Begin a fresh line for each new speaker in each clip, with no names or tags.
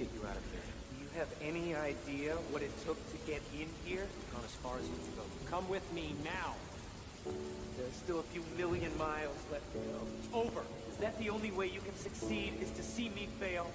get you out of here.
Do you have any idea what it took to get in here?
Gone as far as you can go.
Come with me now. There's still a few million miles left to go. It's over. Is that the only way you can succeed, is to see me fail?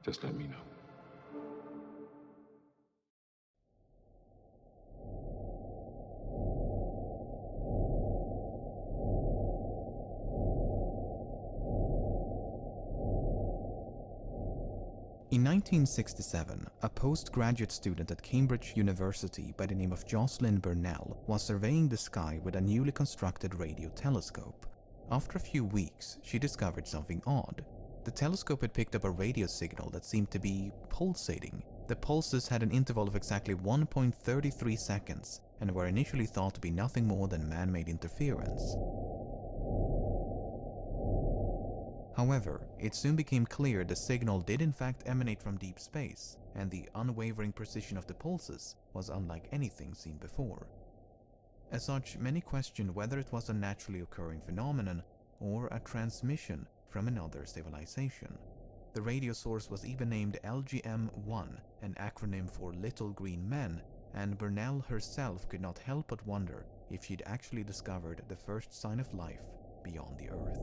Just let me know.
In 1967, a postgraduate student at Cambridge University by the name of Jocelyn Burnell was surveying the sky with a newly constructed radio telescope. After a few weeks, she discovered something odd. The telescope had picked up a radio signal that seemed to be pulsating. The pulses had an interval of exactly 1.33 seconds and were initially thought to be nothing more than man-made interference. However, it soon became clear the signal did in fact emanate from deep space, and the unwavering precision of the pulses was unlike anything seen before. As such, many questioned whether it was a naturally occurring phenomenon or a transmission from another civilization. The radio source was even named LGM-1, an acronym for Little Green Men, and Burnell herself could not help but wonder if she'd actually discovered the first sign of life beyond the Earth.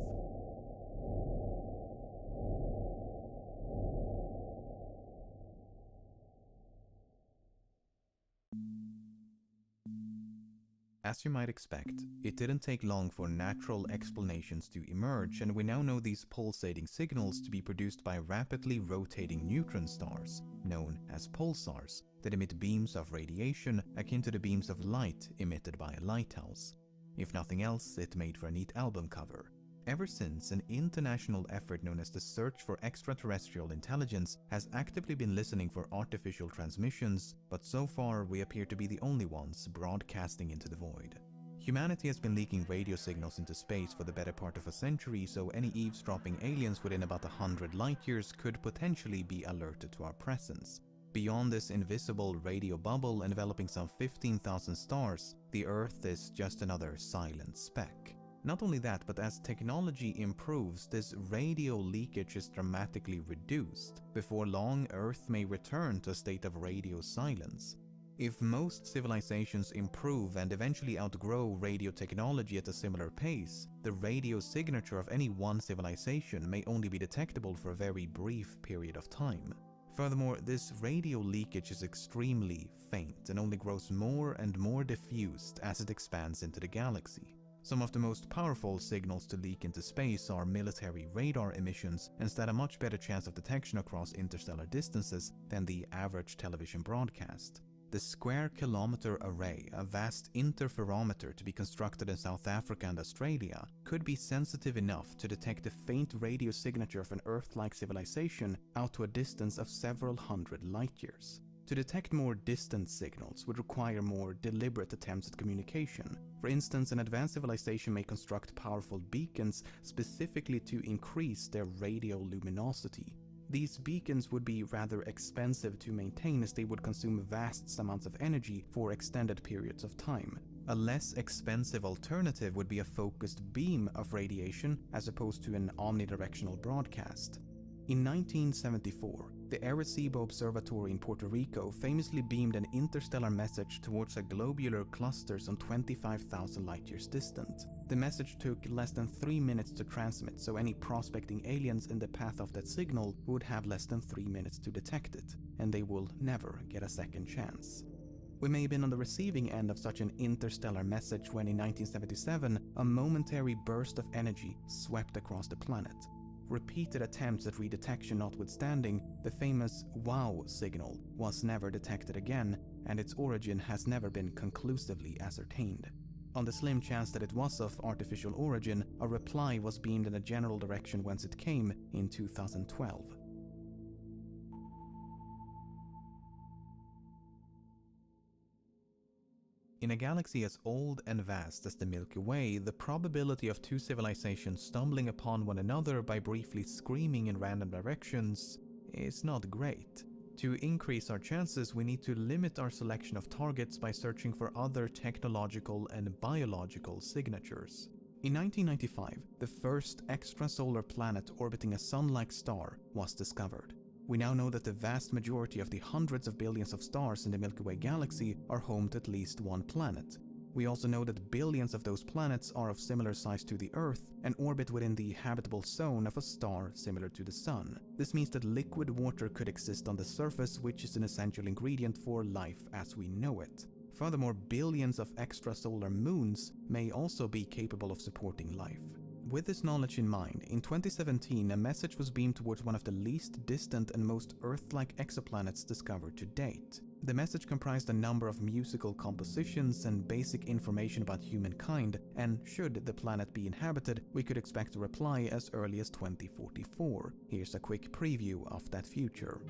As you might expect, it didn't take long for natural explanations to emerge, and we now know these pulsating signals to be produced by rapidly rotating neutron stars, known as pulsars, that emit beams of radiation akin to the beams of light emitted by a lighthouse. If nothing else, it made for a neat album cover. Ever since, an international effort known as the Search for Extraterrestrial Intelligence has actively been listening for artificial transmissions, but so far we appear to be the only ones broadcasting into the void. Humanity has been leaking radio signals into space for the better part of a century, so any eavesdropping aliens within about 100 light-years could potentially be alerted to our presence. Beyond this invisible radio bubble enveloping some 15,000 stars, the Earth is just another silent speck. Not only that, but as technology improves, this radio leakage is dramatically reduced. Before long, Earth may return to a state of radio silence. If most civilizations improve and eventually outgrow radio technology at a similar pace, the radio signature of any one civilization may only be detectable for a very brief period of time. Furthermore, this radio leakage is extremely faint and only grows more and more diffused as it expands into the galaxy. Some of the most powerful signals to leak into space are military radar emissions and stand a much better chance of detection across interstellar distances than the average television broadcast. The Square Kilometre Array, a vast interferometer to be constructed in South Africa and Australia, could be sensitive enough to detect the faint radio signature of an Earth-like civilization out to a distance of several hundred light-years. To detect more distant signals would require more deliberate attempts at communication. For instance, an advanced civilization may construct powerful beacons specifically to increase their radio luminosity. These beacons would be rather expensive to maintain as they would consume vast amounts of energy for extended periods of time. A less expensive alternative would be a focused beam of radiation as opposed to an omnidirectional broadcast. In 1974, the Arecibo Observatory in Puerto Rico famously beamed an interstellar message towards a globular cluster some 25,000 light-years distant. The message took less than 3 minutes to transmit, so any prospecting aliens in the path of that signal would have less than 3 minutes to detect it, and they will never get a second chance. We may have been on the receiving end of such an interstellar message when in 1977, a momentary burst of energy swept across the planet. Repeated attempts at redetection notwithstanding, the famous WOW signal was never detected again, and its origin has never been conclusively ascertained. On the slim chance that it was of artificial origin, a reply was beamed in a general direction whence it came in 2012. In a galaxy as old and vast as the Milky Way, the probability of two civilizations stumbling upon one another by briefly screaming in random directions is not great. To increase our chances, we need to limit our selection of targets by searching for other technological and biological signatures. In 1995, the first extrasolar planet orbiting a sun-like star was discovered. We now know that the vast majority of the hundreds of billions of stars in the Milky Way galaxy are home to at least one planet. We also know that billions of those planets are of similar size to the Earth and orbit within the habitable zone of a star similar to the Sun. This means that liquid water could exist on the surface, which is an essential ingredient for life as we know it. Furthermore, billions of extrasolar moons may also be capable of supporting life. With this knowledge in mind, in 2017 a message was beamed towards one of the least distant and most Earth-like exoplanets discovered to date. The message comprised a number of musical compositions and basic information about humankind, and should the planet be inhabited, we could expect a reply as early as 2044. Here's a quick preview of that future.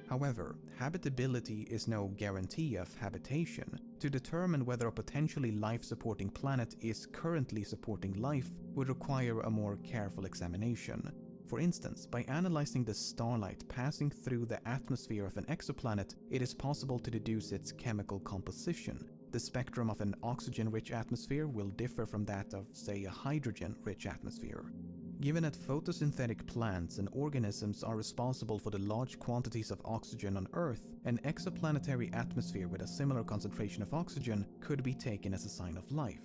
However, habitability is no guarantee of habitation. To determine whether a potentially life-supporting planet is currently supporting life would require a more careful examination. For instance, by analyzing the starlight passing through the atmosphere of an exoplanet, it is possible to deduce its chemical composition. The spectrum of an oxygen-rich atmosphere will differ from that of, say, a hydrogen-rich atmosphere. Given that photosynthetic plants and organisms are responsible for the large quantities of oxygen on Earth, an exoplanetary atmosphere with a similar concentration of oxygen could be taken as a sign of life.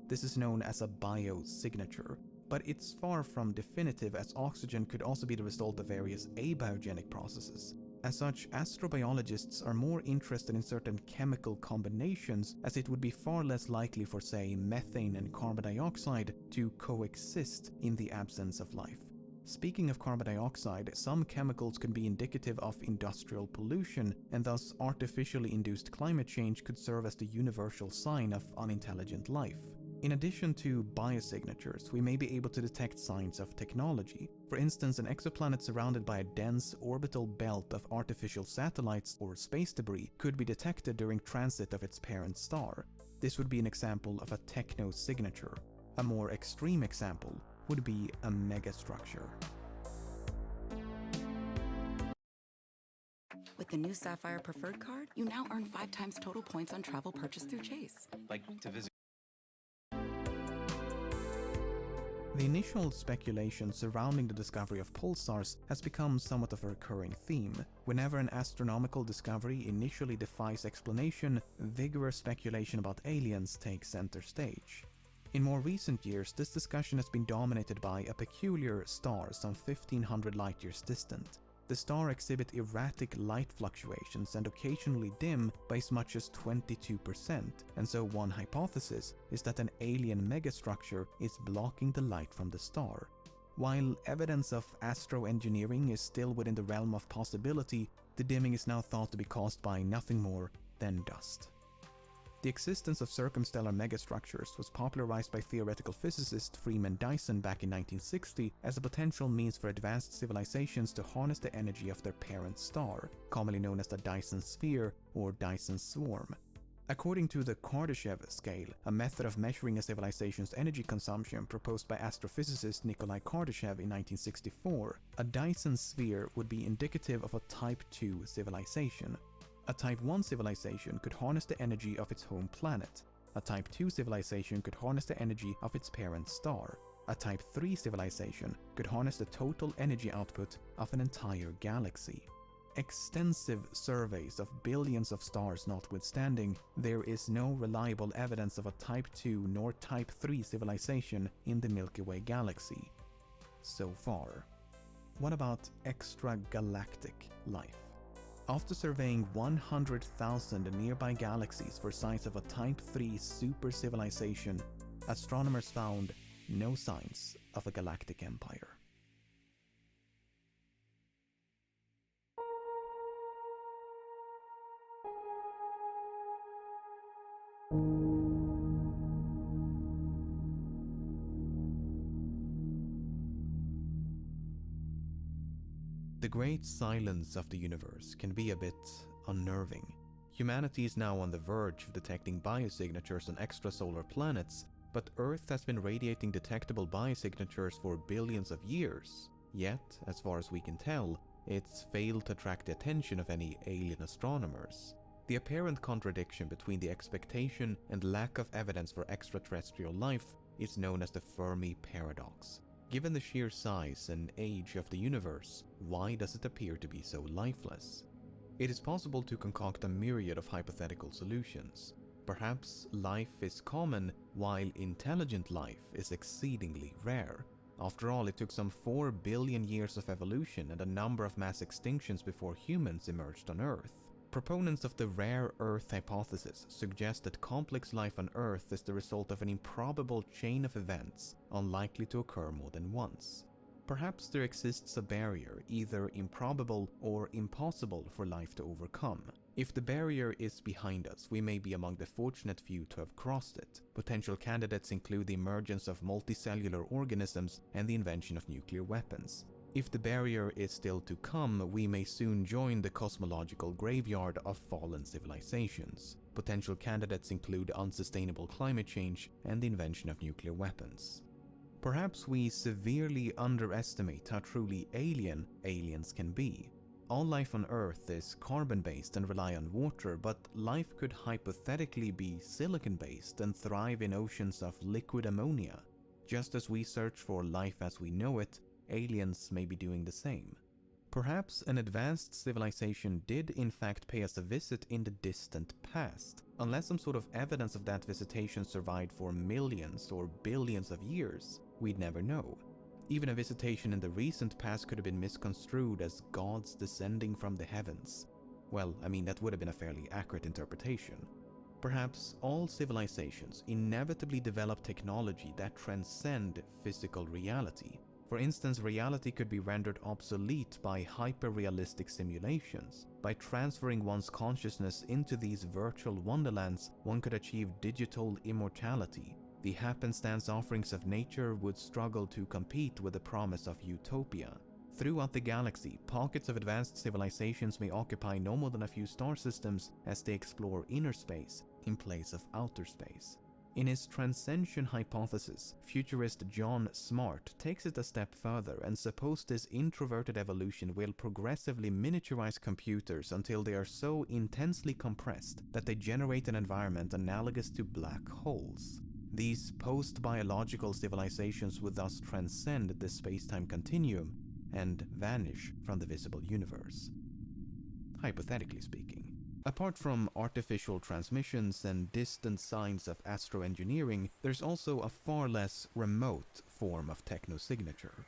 This is known as a biosignature, but it's far from definitive, as oxygen could also be the result of various abiogenic processes. As such, astrobiologists are more interested in certain chemical combinations, as it would be far less likely for, say, methane and carbon dioxide to coexist in the absence of life. Speaking of carbon dioxide, some chemicals can be indicative of industrial pollution, and thus artificially induced climate change could serve as the universal sign of unintelligent life. In addition to biosignatures, we may be able to detect signs of technology. For instance, an exoplanet surrounded by a dense orbital belt of artificial satellites or space debris could be detected during transit of its parent star. This would be an example of a technosignature. A more extreme example would be a megastructure.
With the new Sapphire Preferred card, you now earn 5 times total points on travel purchased through Chase.
Like to visit.
The initial speculation surrounding the discovery of pulsars has become somewhat of a recurring theme. Whenever an astronomical discovery initially defies explanation, vigorous speculation about aliens takes center stage. In more recent years, this discussion has been dominated by a peculiar star some 1500 light-years distant. The star exhibits erratic light fluctuations and occasionally dim by as much as 22%, and so one hypothesis is that an alien megastructure is blocking the light from the star. While evidence of astroengineering is still within the realm of possibility, the dimming is now thought to be caused by nothing more than dust. The existence of circumstellar megastructures was popularized by theoretical physicist Freeman Dyson back in 1960 as a potential means for advanced civilizations to harness the energy of their parent star, commonly known as the Dyson sphere or Dyson swarm. According to the Kardashev scale, a method of measuring a civilization's energy consumption proposed by astrophysicist Nikolai Kardashev in 1964, a Dyson sphere would be indicative of a Type II civilization. A Type I civilization could harness the energy of its home planet. A Type II civilization could harness the energy of its parent star. A Type III civilization could harness the total energy output of an entire galaxy. Extensive surveys of billions of stars notwithstanding, there is no reliable evidence of a Type II nor Type III civilization in the Milky Way galaxy. So far. What about extragalactic life? After surveying 100,000 nearby galaxies for signs of a Type III super civilization, astronomers found no signs of a galactic empire. The great silence of the universe can be a bit unnerving. Humanity is now on the verge of detecting biosignatures on extrasolar planets, but Earth has been radiating detectable biosignatures for billions of years. Yet, as far as we can tell, it's failed to attract the attention of any alien astronomers. The apparent contradiction between the expectation and lack of evidence for extraterrestrial life is known as the Fermi paradox. Given the sheer size and age of the universe, why does it appear to be so lifeless? It is possible to concoct a myriad of hypothetical solutions. Perhaps life is common while intelligent life is exceedingly rare. After all, it took some 4 billion years of evolution and a number of mass extinctions before humans emerged on Earth. Proponents of the rare Earth hypothesis suggest that complex life on Earth is the result of an improbable chain of events unlikely to occur more than once. Perhaps there exists a barrier, either improbable or impossible for life to overcome. If the barrier is behind us, we may be among the fortunate few to have crossed it. Potential candidates include the emergence of multicellular organisms and the invention of nuclear weapons. If the barrier is still to come, we may soon join the cosmological graveyard of fallen civilizations. Potential candidates include unsustainable climate change and the invention of nuclear weapons. Perhaps we severely underestimate how truly alien aliens can be. All life on Earth is carbon-based and rely on water, but life could hypothetically be silicon-based and thrive in oceans of liquid ammonia. Just as we search for life as we know it, aliens may be doing the same. Perhaps an advanced civilization did in fact pay us a visit in the distant past. Unless some sort of evidence of that visitation survived for millions or billions of years, we'd never know. Even a visitation in the recent past could have been misconstrued as gods descending from the heavens. Well, I mean, that would have been a fairly accurate interpretation. Perhaps all civilizations inevitably develop technology that transcend physical reality. For instance, reality could be rendered obsolete by hyper-realistic simulations. By transferring one's consciousness into these virtual wonderlands, one could achieve digital immortality. The happenstance offerings of nature would struggle to compete with the promise of utopia. Throughout the galaxy, pockets of advanced civilizations may occupy no more than a few star systems as they explore inner space in place of outer space. In his transcension hypothesis, futurist John Smart takes it a step further and supposes this introverted evolution will progressively miniaturize computers until they are so intensely compressed that they generate an environment analogous to black holes. These post-biological civilizations would thus transcend the space-time continuum and vanish from the visible universe. Hypothetically speaking. Apart from artificial transmissions and distant signs of astroengineering, there's also a far less remote form of technosignature.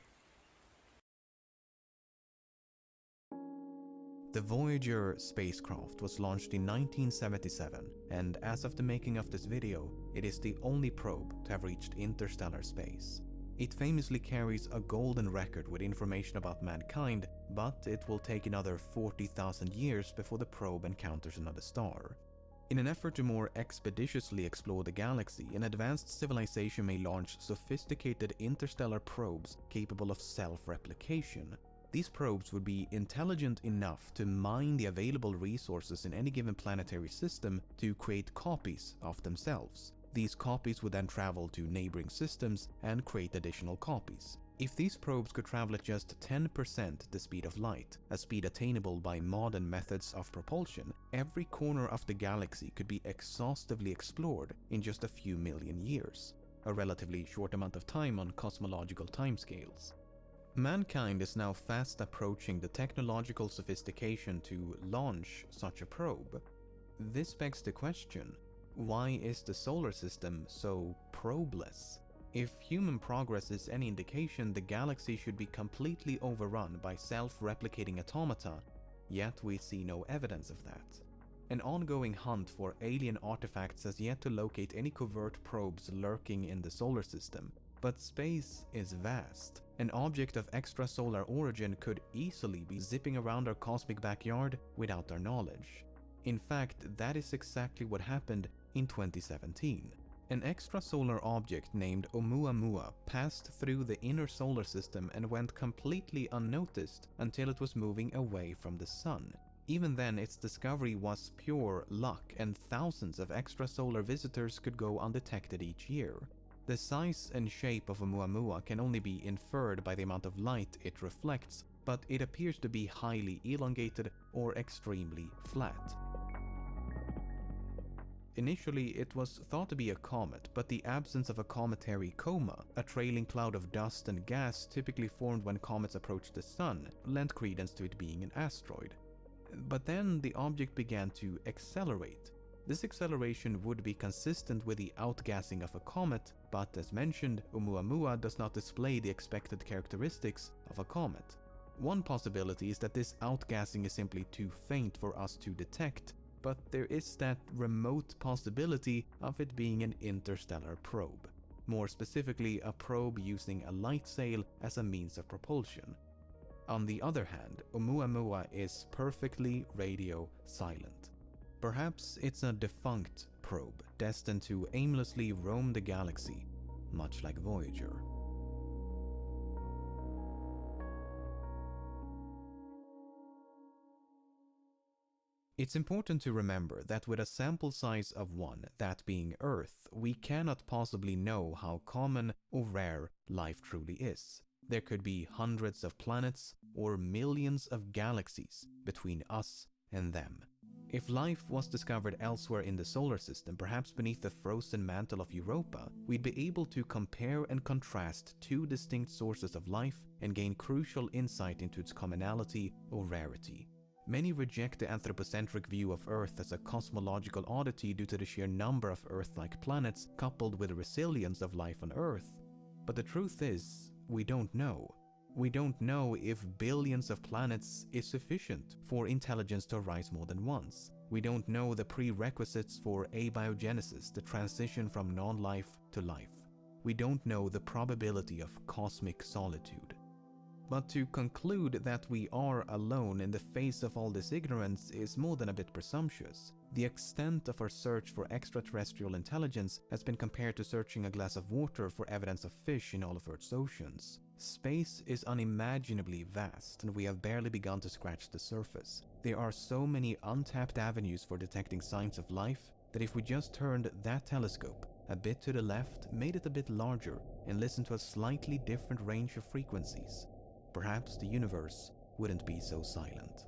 The Voyager spacecraft was launched in 1977, and as of the making of this video, it is the only probe to have reached interstellar space. It famously carries a golden record with information about mankind, but it will take another 40,000 years before the probe encounters another star. In an effort to more expeditiously explore the galaxy, an advanced civilization may launch sophisticated interstellar probes capable of self-replication. These probes would be intelligent enough to mine the available resources in any given planetary system to create copies of themselves. These copies would then travel to neighboring systems and create additional copies. If these probes could travel at just 10% the speed of light, a speed attainable by modern methods of propulsion, every corner of the galaxy could be exhaustively explored in just a few million years, a relatively short amount of time on cosmological timescales. Mankind is now fast approaching the technological sophistication to launch such a probe. This begs the question, why is the solar system so probeless? If human progress is any indication, the galaxy should be completely overrun by self-replicating automata, yet we see no evidence of that. An ongoing hunt for alien artifacts has yet to locate any covert probes lurking in the solar system, but space is vast. An object of extrasolar origin could easily be zipping around our cosmic backyard without our knowledge. In fact, that is exactly what happened in 2017. An extrasolar object named Oumuamua passed through the inner solar system and went completely unnoticed until it was moving away from the sun. Even then, its discovery was pure luck, and thousands of extrasolar visitors could go undetected each year. The size and shape of Oumuamua can only be inferred by the amount of light it reflects, but it appears to be highly elongated or extremely flat. Initially, it was thought to be a comet, but the absence of a cometary coma, a trailing cloud of dust and gas typically formed when comets approached the sun, lent credence to it being an asteroid. But then the object began to accelerate. This acceleration would be consistent with the outgassing of a comet, but as mentioned, Oumuamua does not display the expected characteristics of a comet. One possibility is that this outgassing is simply too faint for us to detect, but there is that remote possibility of it being an interstellar probe. More specifically, a probe using a light sail as a means of propulsion. On the other hand, Oumuamua is perfectly radio silent. Perhaps it's a defunct probe destined to aimlessly roam the galaxy, much like Voyager. It's important to remember that with a sample size of 1, that being Earth, we cannot possibly know how common or rare life truly is. There could be hundreds of planets or millions of galaxies between us and them. If life was discovered elsewhere in the solar system, perhaps beneath the frozen mantle of Europa, we'd be able to compare and contrast 2 distinct sources of life and gain crucial insight into its commonality or rarity. Many reject the anthropocentric view of Earth as a cosmological oddity due to the sheer number of Earth-like planets coupled with the resilience of life on Earth. But the truth is, we don't know. We don't know if billions of planets is sufficient for intelligence to arise more than once. We don't know the prerequisites for abiogenesis, the transition from non-life to life. We don't know the probability of cosmic solitude. But to conclude that we are alone in the face of all this ignorance is more than a bit presumptuous. The extent of our search for extraterrestrial intelligence has been compared to searching a glass of water for evidence of fish in all of Earth's oceans. Space is unimaginably vast, and we have barely begun to scratch the surface. There are so many untapped avenues for detecting signs of life that if we just turned that telescope a bit to the left, made it a bit larger, and listened to a slightly different range of frequencies, perhaps the universe wouldn't be so silent.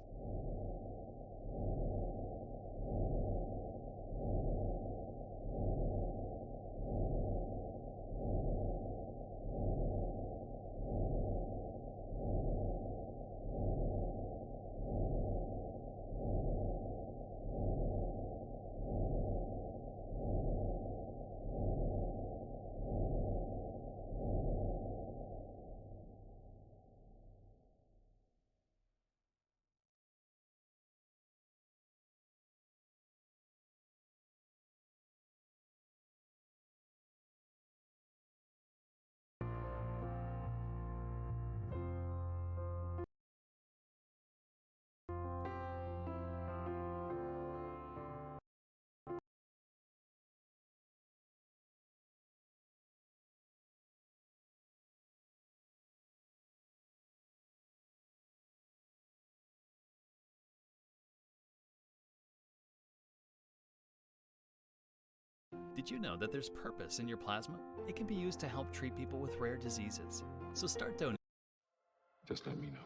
Did you know that there's purpose in your plasma? It can be used to help treat people with rare diseases. So start donating.
Just let me know.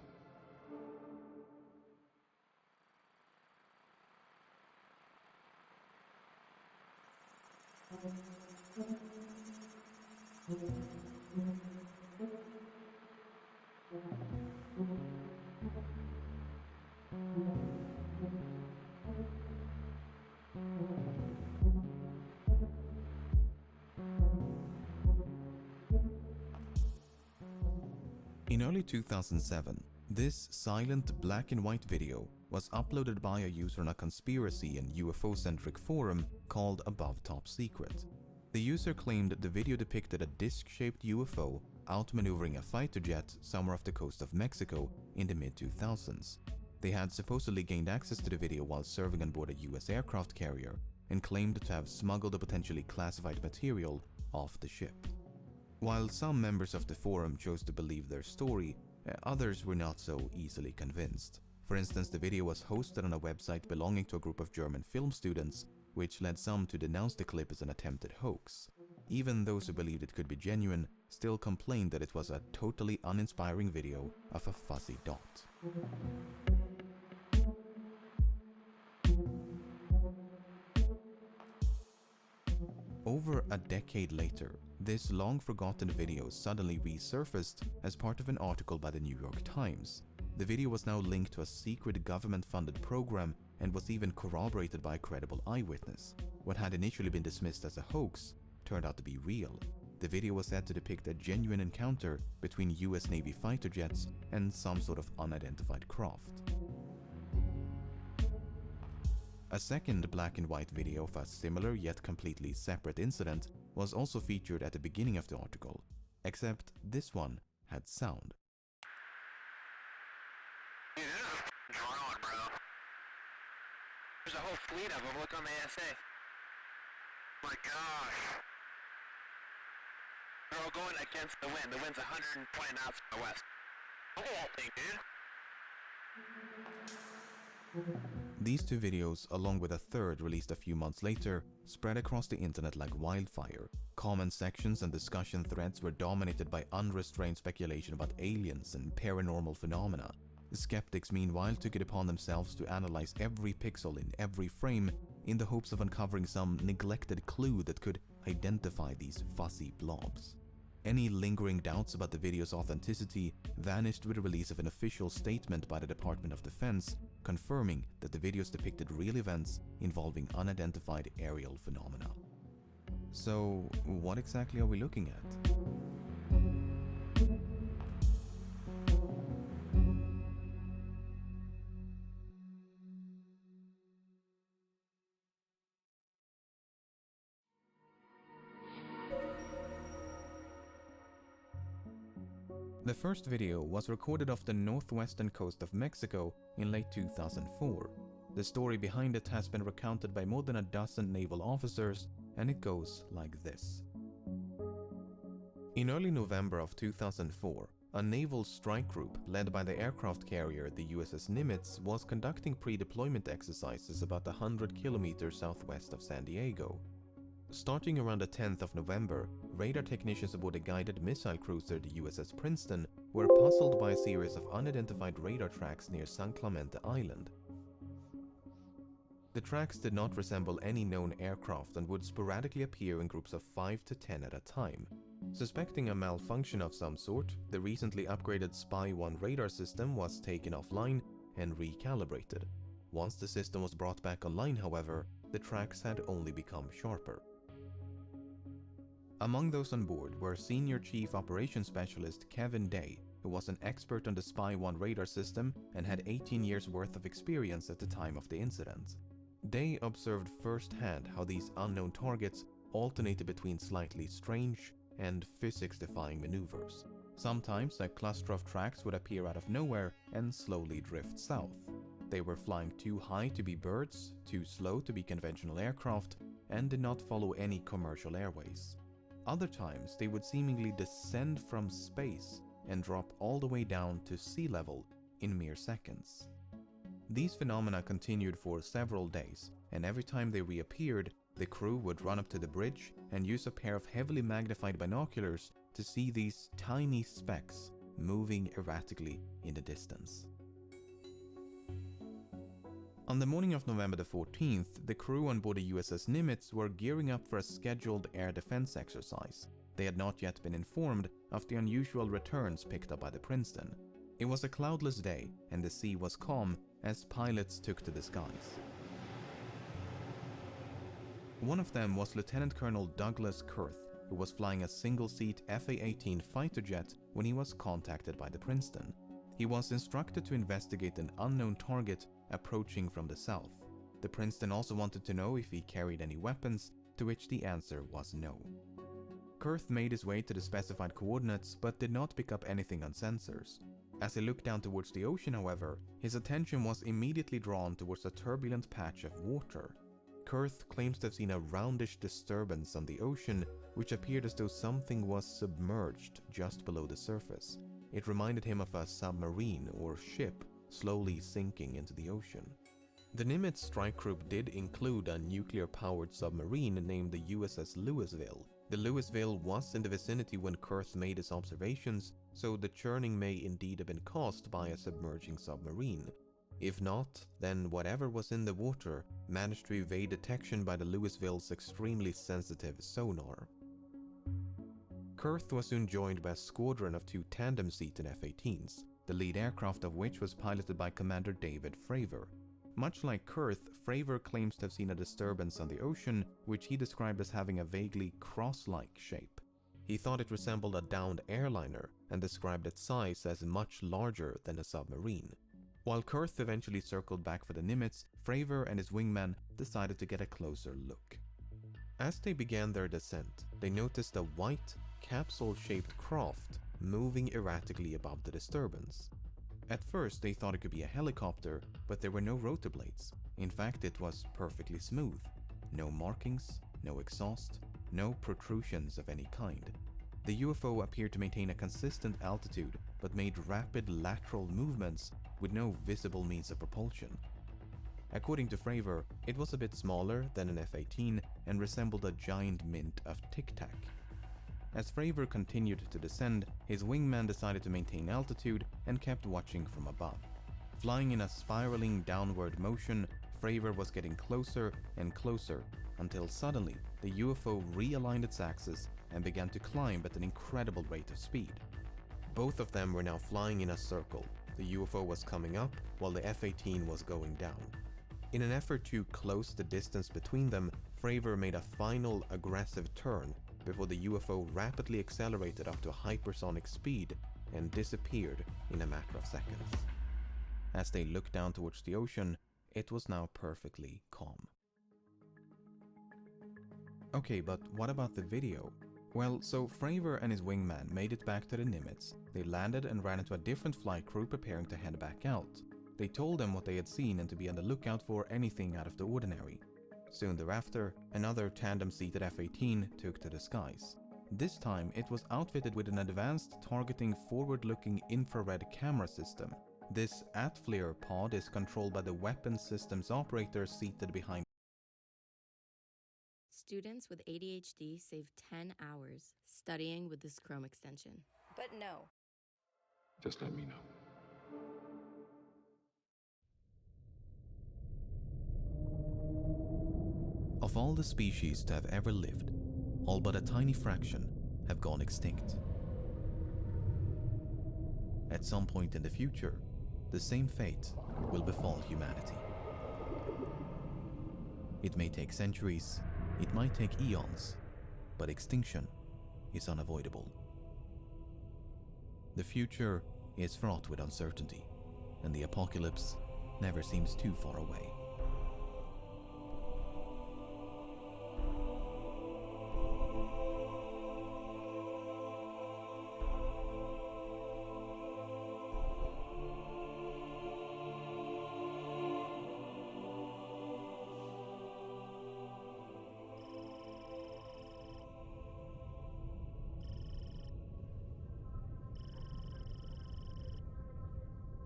In early 2007, this silent black and white video was uploaded by a user on a conspiracy and UFO-centric forum called Above Top Secret. The user claimed the video depicted a disc-shaped UFO outmaneuvering a fighter jet somewhere off the coast of Mexico in the mid-2000s. They had supposedly gained access to the video while serving on board a US aircraft carrier and claimed to have smuggled the potentially classified material off the ship. While some members of the forum chose to believe their story, others were not so easily convinced. For instance, the video was hosted on a website belonging to a group of German film students, which led some to denounce the clip as an attempted hoax. Even those who believed it could be genuine still complained that it was a totally uninspiring video of a fuzzy dot. Over a decade later, this long-forgotten video suddenly resurfaced as part of an article by the New York Times. The video was now linked to a secret government-funded program and was even corroborated by a credible eyewitness. What had initially been dismissed as a hoax turned out to be real. The video was said to depict a genuine encounter between US Navy fighter jets and some sort of unidentified craft. A second black and white video of a similar yet completely separate incident was also featured at the beginning of the article, except this one had sound.
Dude, this is a drone, bro. There's a whole fleet of them. Look on the ASA. My gosh. They're all going against the wind. The wind's 120 knots from the west. Look at that thing, dude.
These two videos, along with a third released a few months later, spread across the internet like wildfire. Comment sections and discussion threads were dominated by unrestrained speculation about aliens and paranormal phenomena. Skeptics meanwhile took it upon themselves to analyze every pixel in every frame in the hopes of uncovering some neglected clue that could identify these fuzzy blobs. Any lingering doubts about the video's authenticity vanished with the release of an official statement by the Department of Defense confirming that the videos depicted real events involving unidentified aerial phenomena. So, what exactly are we looking at? The first video was recorded off the northwestern coast of Mexico in late 2004. The story behind it has been recounted by more than a dozen naval officers, and it goes like this. In early November of 2004, a naval strike group led by the aircraft carrier the USS Nimitz was conducting pre-deployment exercises about 100 kilometers southwest of San Diego. Starting around the 10th of November, radar technicians aboard a guided missile cruiser, the USS Princeton, were puzzled by a series of unidentified radar tracks near San Clemente Island. The tracks did not resemble any known aircraft and would sporadically appear in groups of 5 to 10 at a time. Suspecting a malfunction of some sort, the recently upgraded Spy-1 radar system was taken offline and recalibrated. Once the system was brought back online, however, the tracks had only become sharper. Among those on board were Senior Chief Operations Specialist Kevin Day, who was an expert on the Spy-1 radar system and had 18 years worth of experience at the time of the incident. Day observed firsthand how these unknown targets alternated between slightly strange and physics-defying maneuvers. Sometimes a cluster of tracks would appear out of nowhere and slowly drift south. They were flying too high to be birds, too slow to be conventional aircraft, and did not follow any commercial airways. Other times, they would seemingly descend from space and drop all the way down to sea level in mere seconds. These phenomena continued for several days, and every time they reappeared, the crew would run up to the bridge and use a pair of heavily magnified binoculars to see these tiny specks moving erratically in the distance. On the morning of November the 14th, the crew on board the USS Nimitz were gearing up for a scheduled air defense exercise. They had not yet been informed of the unusual returns picked up by the Princeton. It was a cloudless day, and the sea was calm as pilots took to the skies. One of them was Lieutenant Colonel Douglas Kurth, who was flying a single-seat FA-18 fighter jet when he was contacted by the Princeton. He was instructed to investigate an unknown target approaching from the south. The Princeton also wanted to know if he carried any weapons, to which the answer was no. Kurth made his way to the specified coordinates but did not pick up anything on sensors. As he looked down towards the ocean, however, his attention was immediately drawn towards a turbulent patch of water. Kurth claims to have seen a roundish disturbance on the ocean, which appeared as though something was submerged just below the surface. It reminded him of a submarine or ship slowly sinking into the ocean. The Nimitz strike group did include a nuclear-powered submarine named the USS Louisville. The Louisville was in the vicinity when Kurth made his observations, so the churning may indeed have been caused by a submerging submarine. If not, then whatever was in the water managed to evade detection by the Louisville's extremely sensitive sonar. Kurth was soon joined by a squadron of 2 tandem-seated F-18s, the lead aircraft of which was piloted by Commander David Fravor. Much like Kurth, Fravor claims to have seen a disturbance on the ocean, which he described as having a vaguely cross-like shape. He thought it resembled a downed airliner and described its size as much larger than a submarine. While Kurth eventually circled back for the Nimitz, Fravor and his wingman decided to get a closer look. As they began their descent, they noticed a white, capsule-shaped craft moving erratically above the disturbance. At first, they thought it could be a helicopter, but there were no rotor blades. In fact, it was perfectly smooth. No markings, no exhaust, no protrusions of any kind. The UFO appeared to maintain a consistent altitude, but made rapid lateral movements with no visible means of propulsion. According to Fravor, it was a bit smaller than an F-18 and resembled a giant mint of Tic Tac. As Fravor continued to descend, his wingman decided to maintain altitude and kept watching from above. Flying in a spiraling downward motion, Fravor was getting closer and closer until suddenly the UFO realigned its axis and began to climb at an incredible rate of speed. Both of them were now flying in a circle. The UFO was coming up while the F-18 was going down. In an effort to close the distance between them, Fravor made a final aggressive turn before the UFO rapidly accelerated up to hypersonic speed and disappeared in a matter of seconds. As they looked down towards the ocean, it was now perfectly calm. Okay, but what about the video? Well, so Fravor and his wingman made it back to the Nimitz. They landed and ran into a different flight crew preparing to head back out. They told them what they had seen and to be on the lookout for anything out of the ordinary. Soon thereafter, another tandem-seated F-18 took to the skies. This time, it was outfitted with an advanced targeting forward-looking infrared camera system. This ATFLIR pod is controlled by the weapons systems operator seated behind.
Students with ADHD save 10 hours studying with this Chrome extension. But no.
Just let me know.
Of all the species to have ever lived, all but a tiny fraction have gone extinct. At some point in the future, the same fate will befall humanity. It may take centuries, it might take eons, but extinction is unavoidable. The future is fraught with uncertainty, and the apocalypse never seems too far away.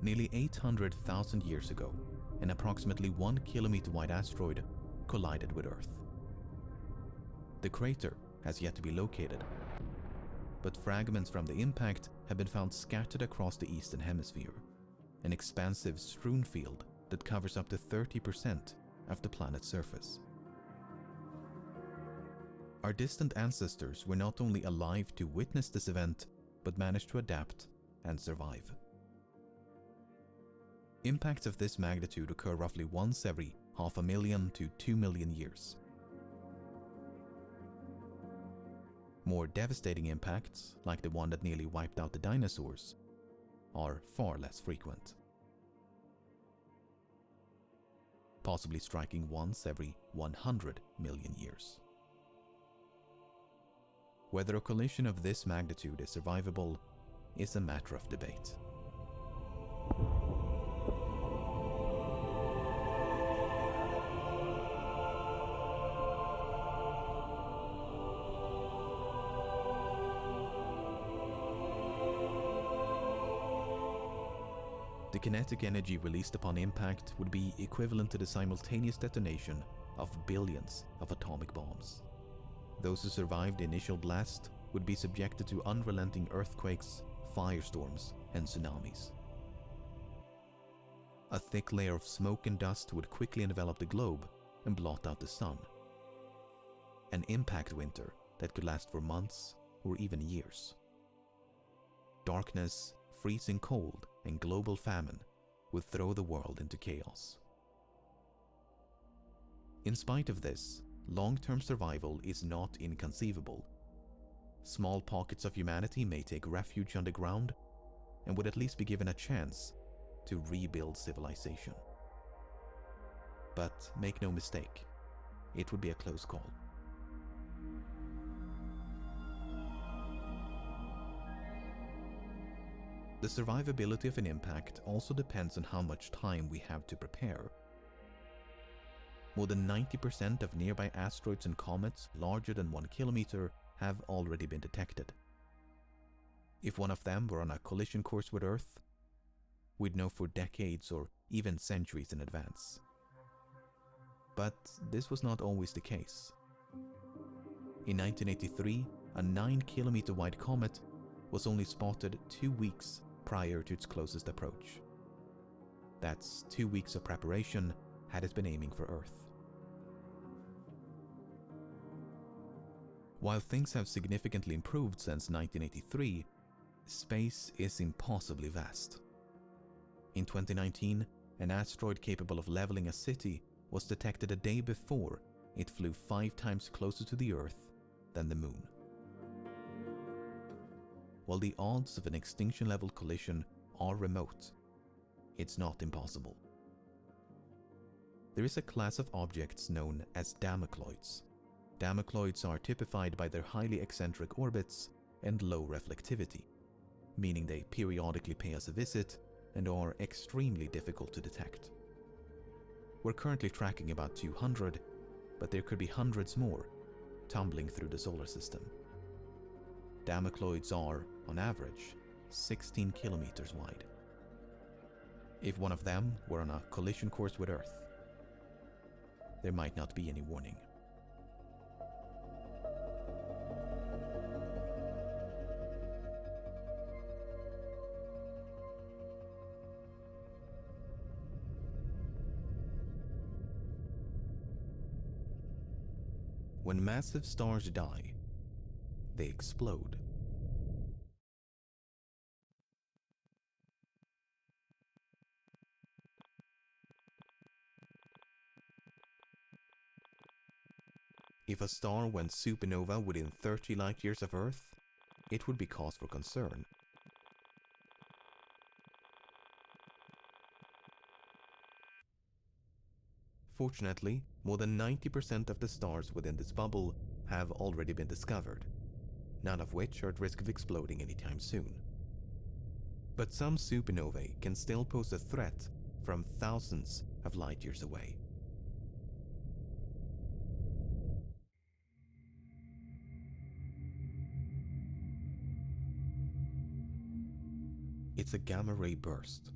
Nearly 800,000 years ago, an approximately 1 kilometer wide asteroid collided with Earth. The crater has yet to be located, but fragments from the impact have been found scattered across the eastern hemisphere, an expansive strewn field that covers up to 30% of the planet's surface. Our distant ancestors were not only alive to witness this event, but managed to adapt and survive. Impacts of this magnitude occur roughly once every 500,000 to 2 million years. More devastating impacts, like the one that nearly wiped out the dinosaurs, are far less frequent. Possibly striking once every 100 million years. Whether a collision of this magnitude is survivable is a matter of debate. The kinetic energy released upon impact would be equivalent to the simultaneous detonation of billions of atomic bombs. Those who survived the initial blast would be subjected to unrelenting earthquakes, firestorms, and tsunamis. A thick layer of smoke and dust would quickly envelop the globe and blot out the sun. An impact winter that could last for months or even years. Darkness, freezing cold, and global famine would throw the world into chaos. In spite of this, long-term survival is not inconceivable. Small pockets of humanity may take refuge underground and would at least be given a chance to rebuild civilization. But make no mistake, it would be a close call. The survivability of an impact also depends on how much time we have to prepare. More than 90% of nearby asteroids and comets larger than 1 kilometer have already been detected. If one of them were on a collision course with Earth, we'd know for decades or even centuries in advance. But this was not always the case. In 1983, a 9-kilometer wide comet was only spotted 2 weeks prior to its closest approach. That's 2 weeks of preparation had it been aiming for Earth. While things have significantly improved since 1983, space is impossibly vast. In 2019, an asteroid capable of leveling a city was detected a day before it flew 5 times closer to the Earth than the Moon. While the odds of an extinction-level collision are remote, it's not impossible. There is a class of objects known as Damocloids. Damocloids are typified by their highly eccentric orbits and low reflectivity, meaning they periodically pay us a visit and are extremely difficult to detect. We're currently tracking about 200, but there could be hundreds more tumbling through the solar system. Damocloids are, on average, 16 kilometers wide. If one of them were on a collision course with Earth, there might not be any warning. When massive stars die, they explode. If a star went supernova within 30 light-years of Earth, it would be cause for concern. Fortunately, more than 90% of the stars within this bubble have already been discovered, none of which are at risk of exploding anytime soon. But some supernovae can still pose a threat from thousands of light-years away. It's a gamma-ray burst,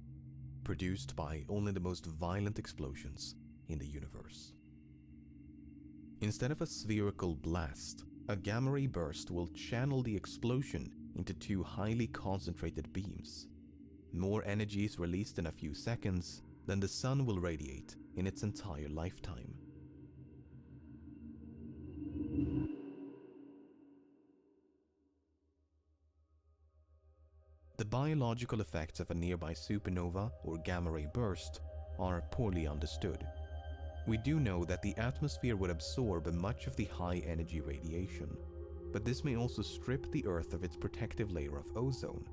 produced by only the most violent explosions in the universe. Instead of a spherical blast, a gamma-ray burst will channel the explosion into 2 highly concentrated beams. More energy is released in a few seconds than the sun will radiate in its entire lifetime. The biological effects of a nearby supernova or gamma-ray burst are poorly understood. We do know that the atmosphere would absorb much of the high-energy radiation, but this may also strip the Earth of its protective layer of ozone.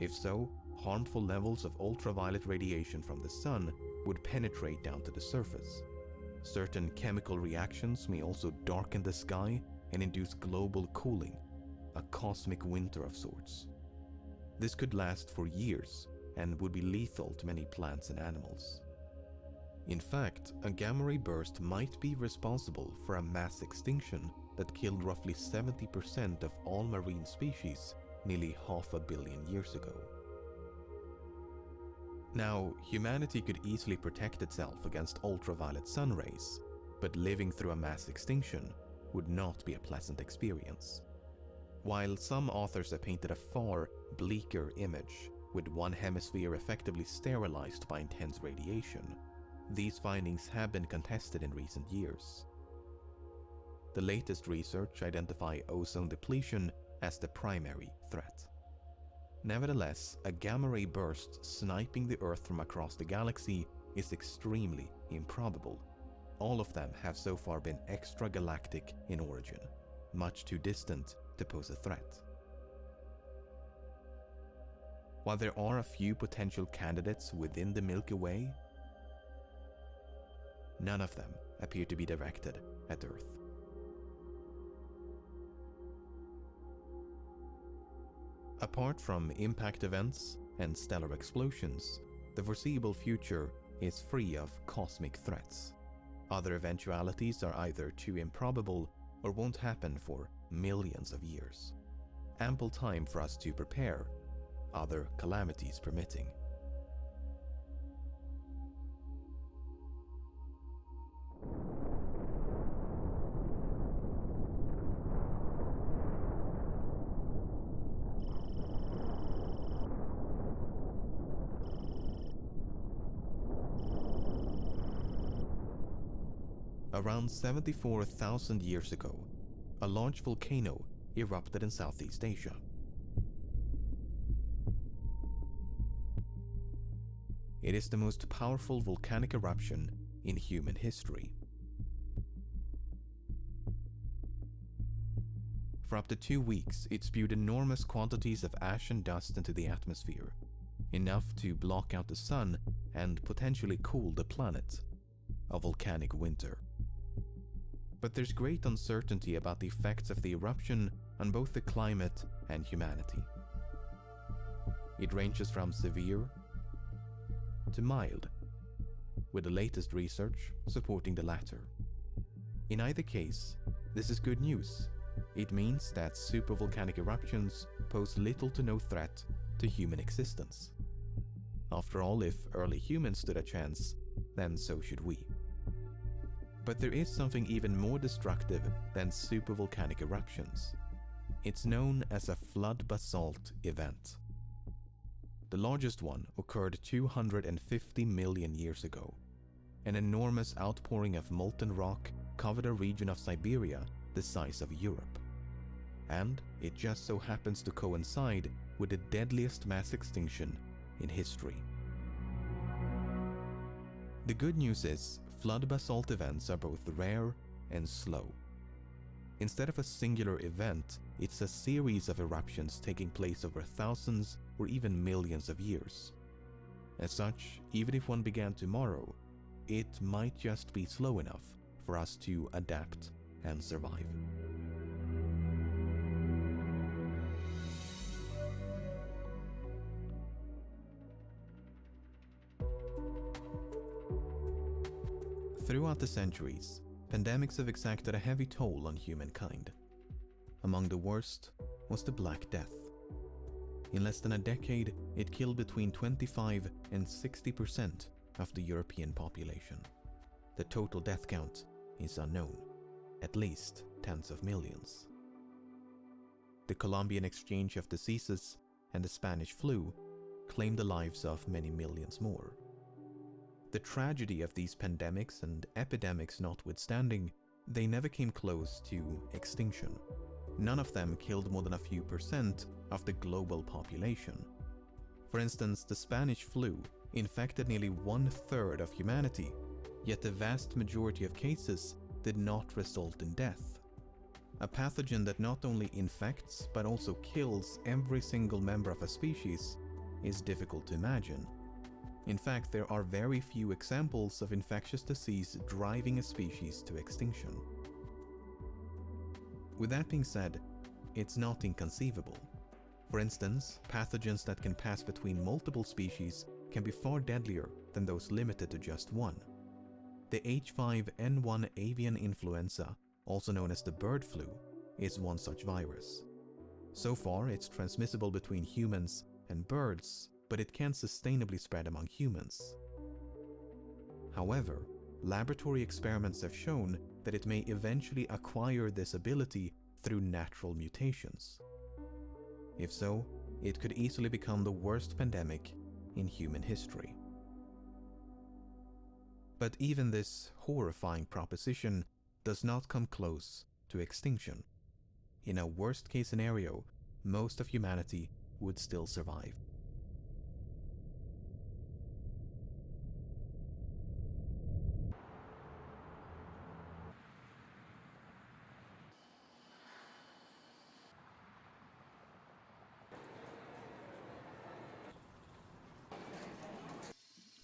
If so, harmful levels of ultraviolet radiation from the sun would penetrate down to the surface. Certain chemical reactions may also darken the sky and induce global cooling, a cosmic winter of sorts. This could last for years and would be lethal to many plants and animals. In fact, a gamma-ray burst might be responsible for a mass extinction that killed roughly 70% of all marine species nearly 500 million years ago. Now, humanity could easily protect itself against ultraviolet sun rays, but living through a mass extinction would not be a pleasant experience. While some authors have painted a far bleaker image, with one hemisphere effectively sterilized by intense radiation, these findings have been contested in recent years. The latest research identifies ozone depletion as the primary threat. Nevertheless, a gamma-ray burst sniping the Earth from across the galaxy is extremely improbable, all of them have so far been extragalactic in origin, much too distant to pose a threat. While there are a few potential candidates within the Milky Way, none of them appear to be directed at Earth. Apart from impact events and stellar explosions, the foreseeable future is free of cosmic threats. Other eventualities are either too improbable or won't happen for millions of years. Ample time for us to prepare, other calamities permitting. Around 74,000 years ago, a large volcano erupted in Southeast Asia. It is the most powerful volcanic eruption in human history. For up to 2 weeks, it spewed enormous quantities of ash and dust into the atmosphere, enough to block out the sun and potentially cool the planet. A volcanic winter. But there's great uncertainty about the effects of the eruption on both the climate and humanity. It ranges from severe to mild, with the latest research supporting the latter. In either case, this is good news. It means that supervolcanic eruptions pose little to no threat to human existence. After all, if early humans stood a chance, then so should we. But there is something even more destructive than supervolcanic eruptions. It's known as a flood basalt event. The largest one occurred 250 million years ago. An enormous outpouring of molten rock covered a region of Siberia the size of Europe. And it just so happens to coincide with the deadliest mass extinction in history. The good news is, flood basalt events are both rare and slow. Instead of a singular event, it's a series of eruptions taking place over thousands or even millions of years. As such, even if one began tomorrow, it might just be slow enough for us to adapt and survive. Throughout the centuries, pandemics have exacted a heavy toll on humankind. Among the worst was the Black Death. In less than a decade, it killed between 25 and 60% of the European population. The total death count is unknown, at least tens of millions. The Colombian exchange of diseases and the Spanish flu claimed the lives of many millions more. The tragedy of these pandemics and epidemics notwithstanding, they never came close to extinction. None of them killed more than a few percent of the global population. For instance, the Spanish flu infected nearly 1/3 of humanity, yet the vast majority of cases did not result in death. A pathogen that not only infects but also kills every single member of a species is difficult to imagine. In fact, there are very few examples of infectious disease driving a species to extinction. With that being said, it's not inconceivable. For instance, pathogens that can pass between multiple species can be far deadlier than those limited to just one. The H5N1 avian influenza, also known as the bird flu, is one such virus. So far, it's transmissible between humans and birds, but it can't sustainably spread among humans. However, laboratory experiments have shown that it may eventually acquire this ability through natural mutations. If so, it could easily become the worst pandemic in human history. But even this horrifying proposition does not come close to extinction. In a worst-case scenario, most of humanity would still survive.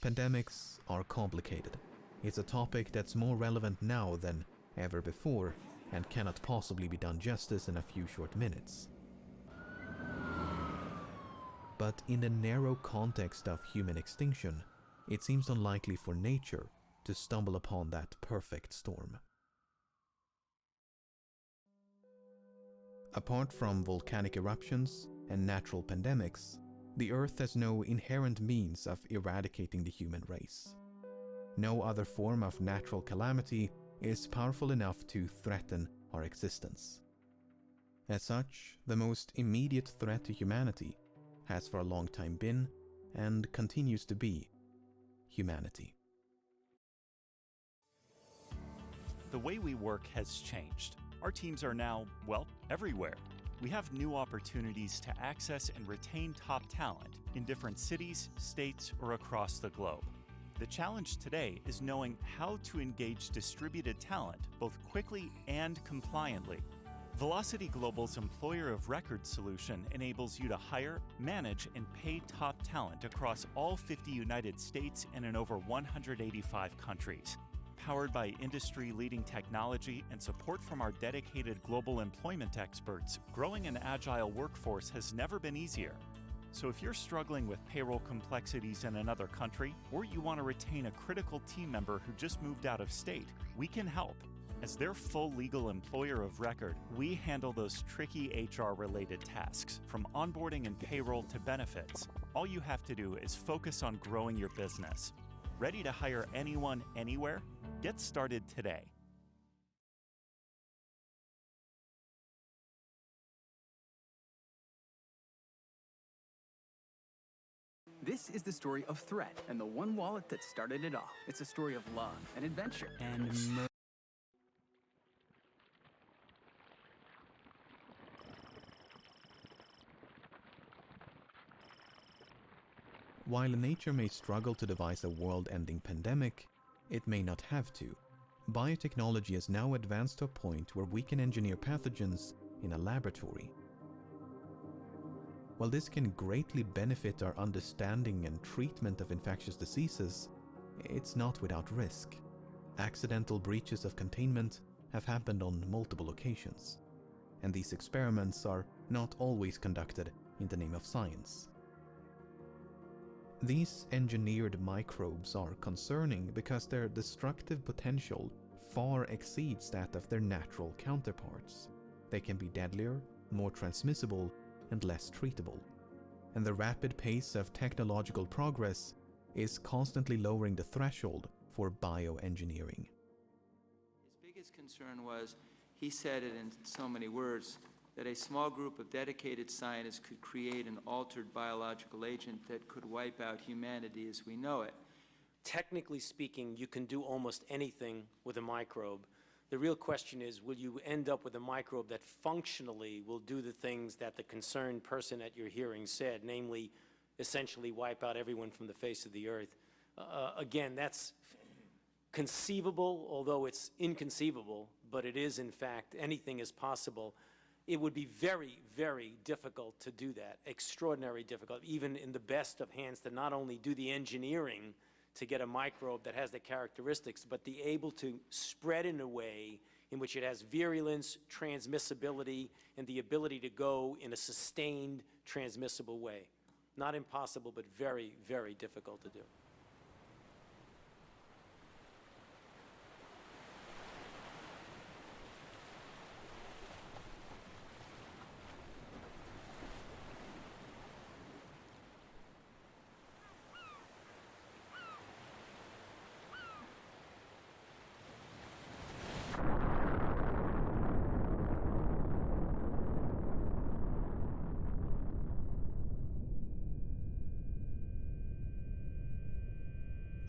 Pandemics are complicated. It's a topic that's more relevant now than ever before and cannot possibly be done justice in a few short minutes. But in the narrow context of human extinction, it seems unlikely for nature to stumble upon that perfect storm. Apart from volcanic eruptions and natural pandemics, the Earth has no inherent means of eradicating the human race. No other form of natural calamity is powerful enough to threaten our existence. As such, the most immediate threat to humanity has for a long time been, and continues to be, humanity.
The way we work has changed. Our teams are now, well, everywhere. We have new opportunities to access and retain top talent in different cities, states, or across the globe. The challenge today is knowing how to engage distributed talent both quickly and compliantly. Velocity Global's Employer of Record solution enables you to hire, manage, and pay top talent across all 50 United States and in over 185 countries. Powered by industry-leading technology and support from our dedicated global employment experts, growing an agile workforce has never been easier. So if you're struggling with payroll complexities in another country, or you want to retain a critical team member who just moved out of state, we can help. As their full legal employer of record, we handle those tricky HR-related tasks, from onboarding and payroll to benefits. All you have to do is focus on growing your business. Ready to hire anyone, anywhere? Get started today.
This is the story of Threat and the one wallet that started it all. It's a story of love and adventure and
While nature may struggle to devise a world-ending pandemic, it may not have to. Biotechnology has now advanced to a point where we can engineer pathogens in a laboratory. While this can greatly benefit our understanding and treatment of infectious diseases, it's not without risk. Accidental breaches of containment have happened on multiple occasions, and these experiments are not always conducted in the name of science. These engineered microbes are concerning because their destructive potential far exceeds that of their natural counterparts. They can be deadlier, more transmissible, and less treatable. And the rapid pace of technological progress is constantly lowering the threshold for bioengineering.
His biggest concern was, he said it in so many words, that a small group of dedicated scientists could create an altered biological agent that could wipe out humanity as we know it.
Technically speaking, you can do almost anything with a microbe. The real question is, will you end up with a microbe that functionally will do the things that the concerned person at your hearing said, namely, essentially wipe out everyone from the face of the earth? Again, that's conceivable, although it's inconceivable, but it is, in fact, anything is possible. It would be very, very difficult to do that, extraordinarily difficult, even in the best of hands, to not only do the engineering to get a microbe that has the characteristics, but be able to spread in a way in which it has virulence, transmissibility, and the ability to go in a sustained, transmissible way. Not impossible, but very, very difficult to do.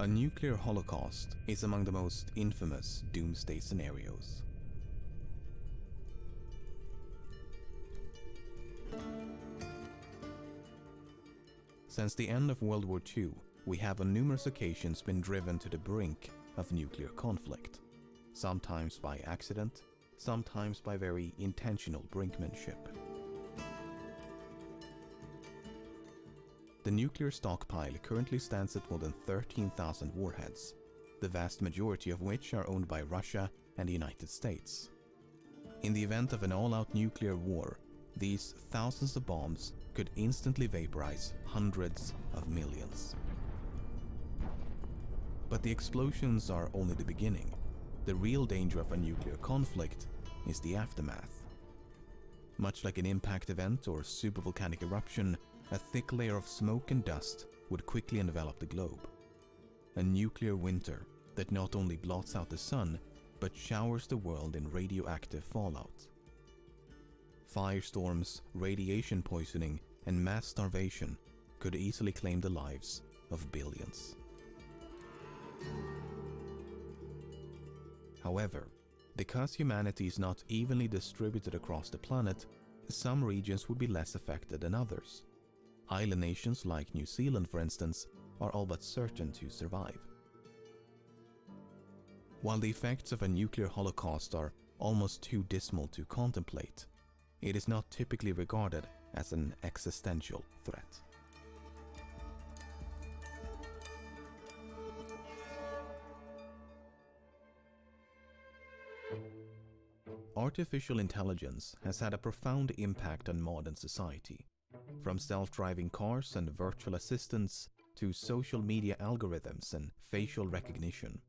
A nuclear holocaust is among the most infamous doomsday scenarios. Since the end of World War II, we have on numerous occasions been driven to the brink of nuclear conflict, sometimes by accident, sometimes by very intentional brinkmanship. The nuclear stockpile currently stands at more than 13,000 warheads, the vast majority of which are owned by Russia and the United States. In the event of an all-out nuclear war, these thousands of bombs could instantly vaporize hundreds of millions. But the explosions are only the beginning. The real danger of a nuclear conflict is the aftermath. Much like an impact event or supervolcanic eruption, a thick layer of smoke and dust would quickly envelop the globe. A nuclear winter that not only blots out the sun, but showers the world in radioactive fallout. Firestorms, radiation poisoning, and mass starvation could easily claim the lives of billions. However, because humanity is not evenly distributed across the planet, some regions would be less affected than others. Island nations like New Zealand, for instance, are all but certain to survive. While the effects of a nuclear holocaust are almost too dismal to contemplate, it is not typically regarded as an existential threat. Artificial intelligence has had a profound impact on modern society, from self-driving cars and virtual assistants to social media algorithms and facial recognition.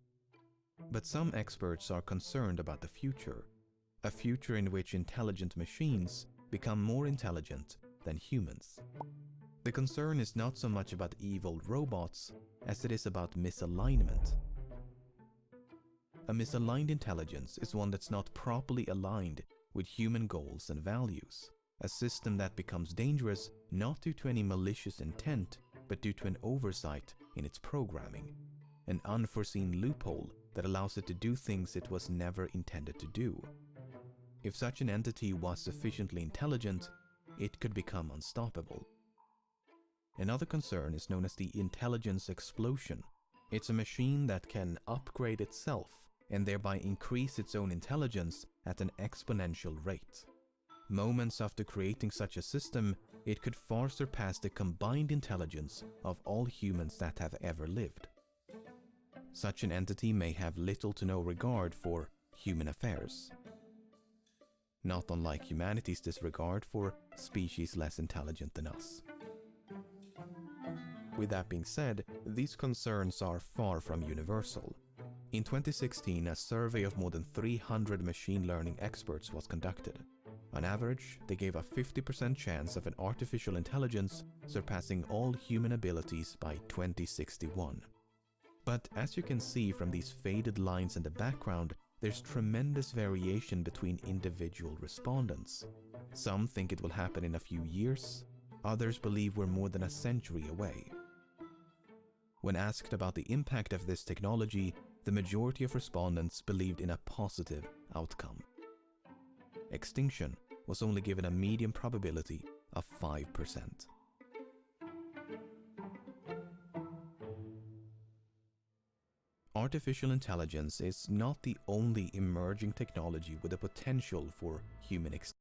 But some experts are concerned about the future, a future in which intelligent machines become more intelligent than humans. The concern is not so much about evil robots as it is about misalignment. A misaligned intelligence is one that's not properly aligned with human goals and values. A system that becomes dangerous not due to any malicious intent, but due to an oversight in its programming. An unforeseen loophole that allows it to do things it was never intended to do. If such an entity was sufficiently intelligent, it could become unstoppable. Another concern is known as the intelligence explosion. It's a machine that can upgrade itself and thereby increase its own intelligence at an exponential rate. Moments after creating such a system, it could far surpass the combined intelligence of all humans that have ever lived. Such an entity may have little to no regard for human affairs, not unlike humanity's disregard for species less intelligent than us. With that being said, these concerns are far from universal. In 2016, a survey of more than 300 machine learning experts was conducted. On average, they gave a 50% chance of an artificial intelligence surpassing all human abilities by 2061. But as you can see from these faded lines in the background, there's tremendous variation between individual respondents. Some think it will happen in a few years, others believe we're more than a century away. When asked about the impact of this technology, the majority of respondents believed in a positive outcome. Extinction was only given a medium probability of 5%. Artificial intelligence is not the only emerging technology with the potential for human extinction.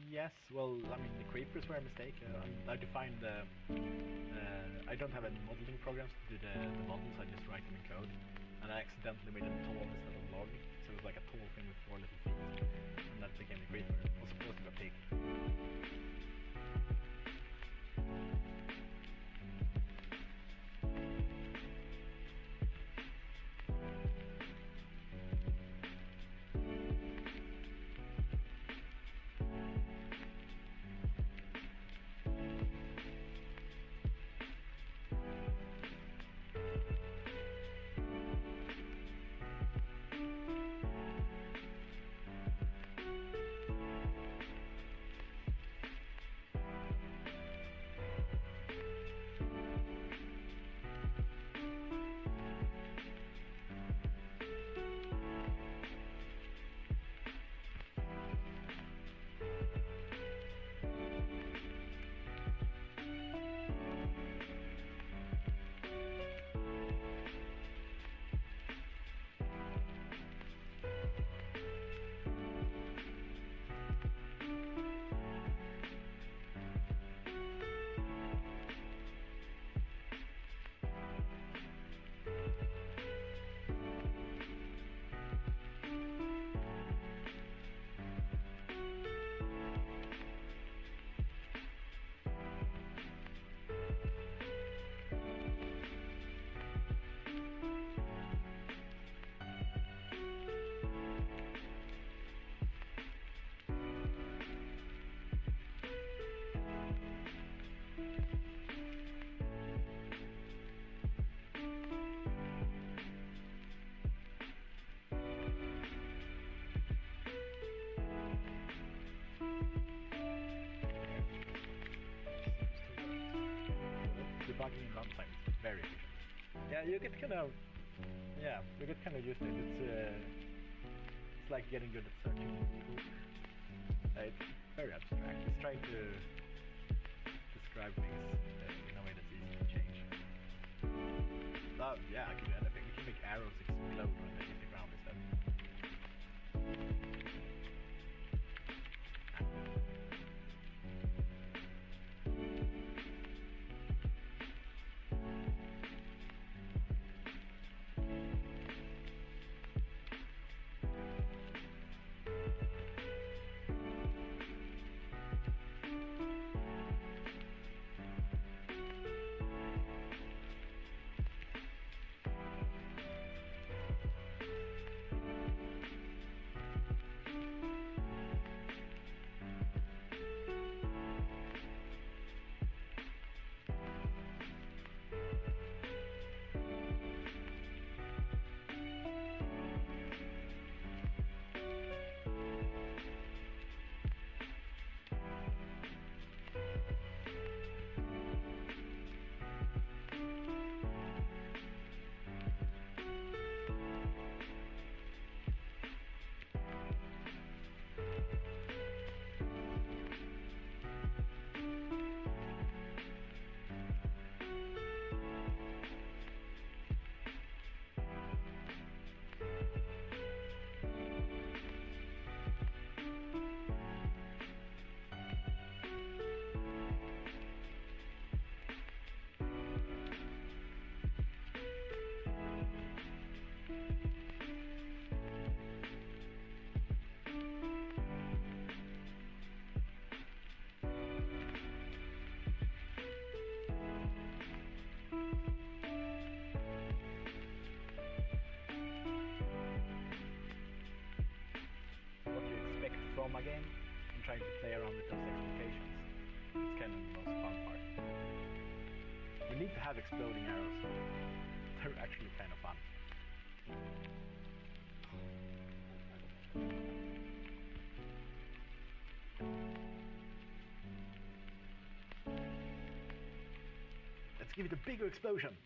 Yes, well, I mean, the creepers were a mistake. I defined the... I don't have any modeling programs to do the models, I just write them in code. And I accidentally made a tall instead of log, so it was like a tall thing with 4 little feet. And that became the creeper. It was supposed to be a pig. Yeah, you get kind of used to it. It's like getting good at searching. It's very abstract. It's trying to describe things in a way that's easy to change. Yeah, I can do anything. You can make arrows explode when they hit the ground instead. From a game and trying to play around with those expectations. It's kind of the most fun part. You need to have exploding arrows. They're actually kind of fun. Let's give it a bigger explosion.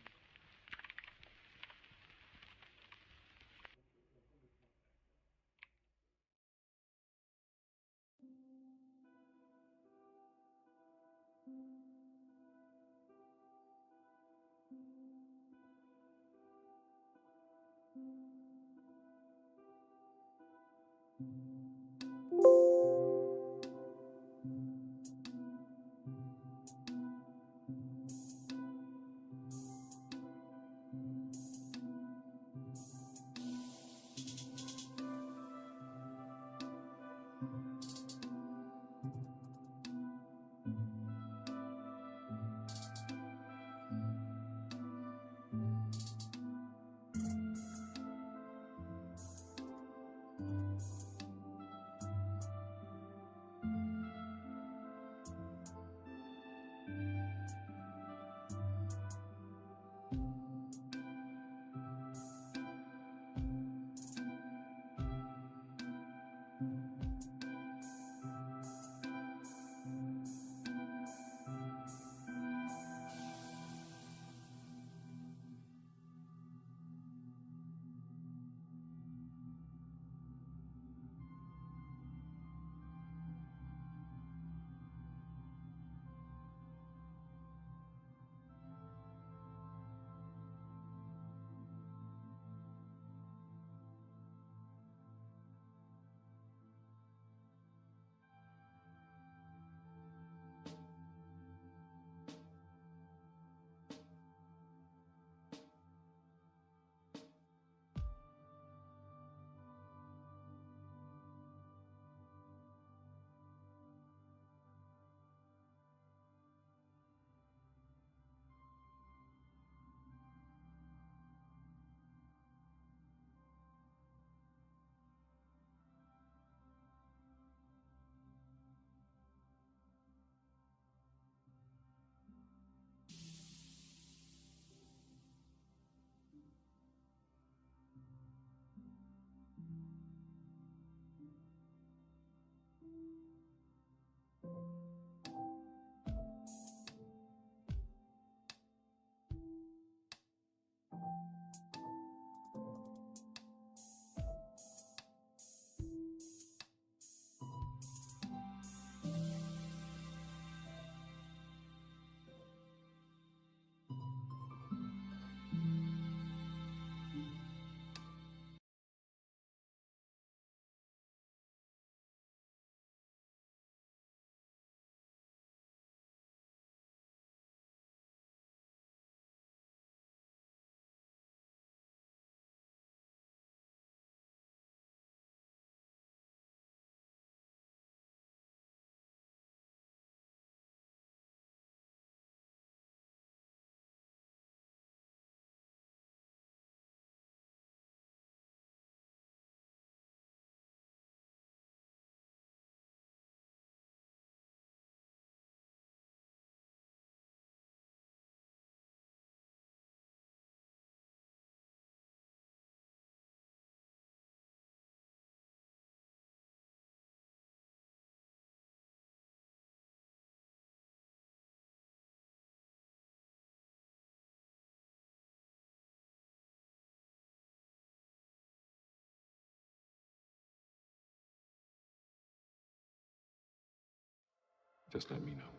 Just let me know.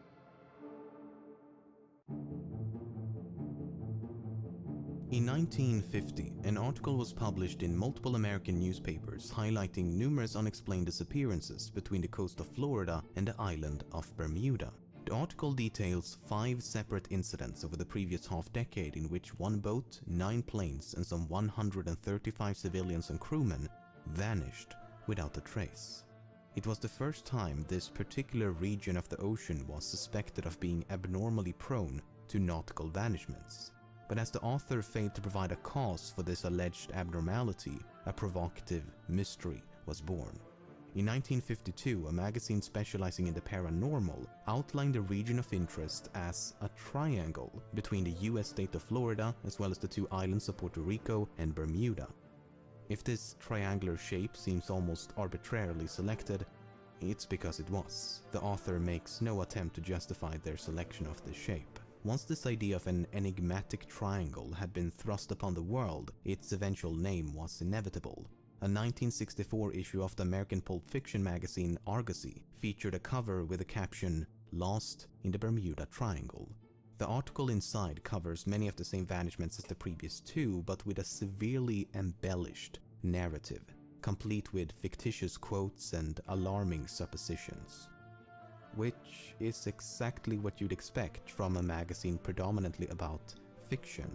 In 1950, an article was published in multiple American newspapers highlighting numerous unexplained disappearances between the coast of Florida and the island of Bermuda. The article details 5 separate incidents over the previous half-decade in which one boat, 9 planes, and some 135 civilians and crewmen vanished without a trace. It was the first time this particular region of the ocean was suspected of being abnormally prone to nautical vanishments. But as the author failed to provide a cause for this alleged abnormality, a provocative mystery was born. In 1952, a magazine specializing in the paranormal outlined the region of interest as a triangle between the US state of Florida as well as the 2 islands of Puerto Rico and Bermuda. If this triangular shape seems almost arbitrarily selected, it's because it was. The author makes no attempt to justify their selection of this shape. Once this idea of an enigmatic triangle had been thrust upon the world, its eventual name was inevitable. A 1964 issue of the American pulp fiction magazine Argosy featured a cover with the caption, "Lost in the Bermuda Triangle." The article inside covers many of the same vanishments as the previous 2, but with a severely embellished narrative, complete with fictitious quotes and alarming suppositions. Which is exactly what you'd expect from a magazine predominantly about fiction.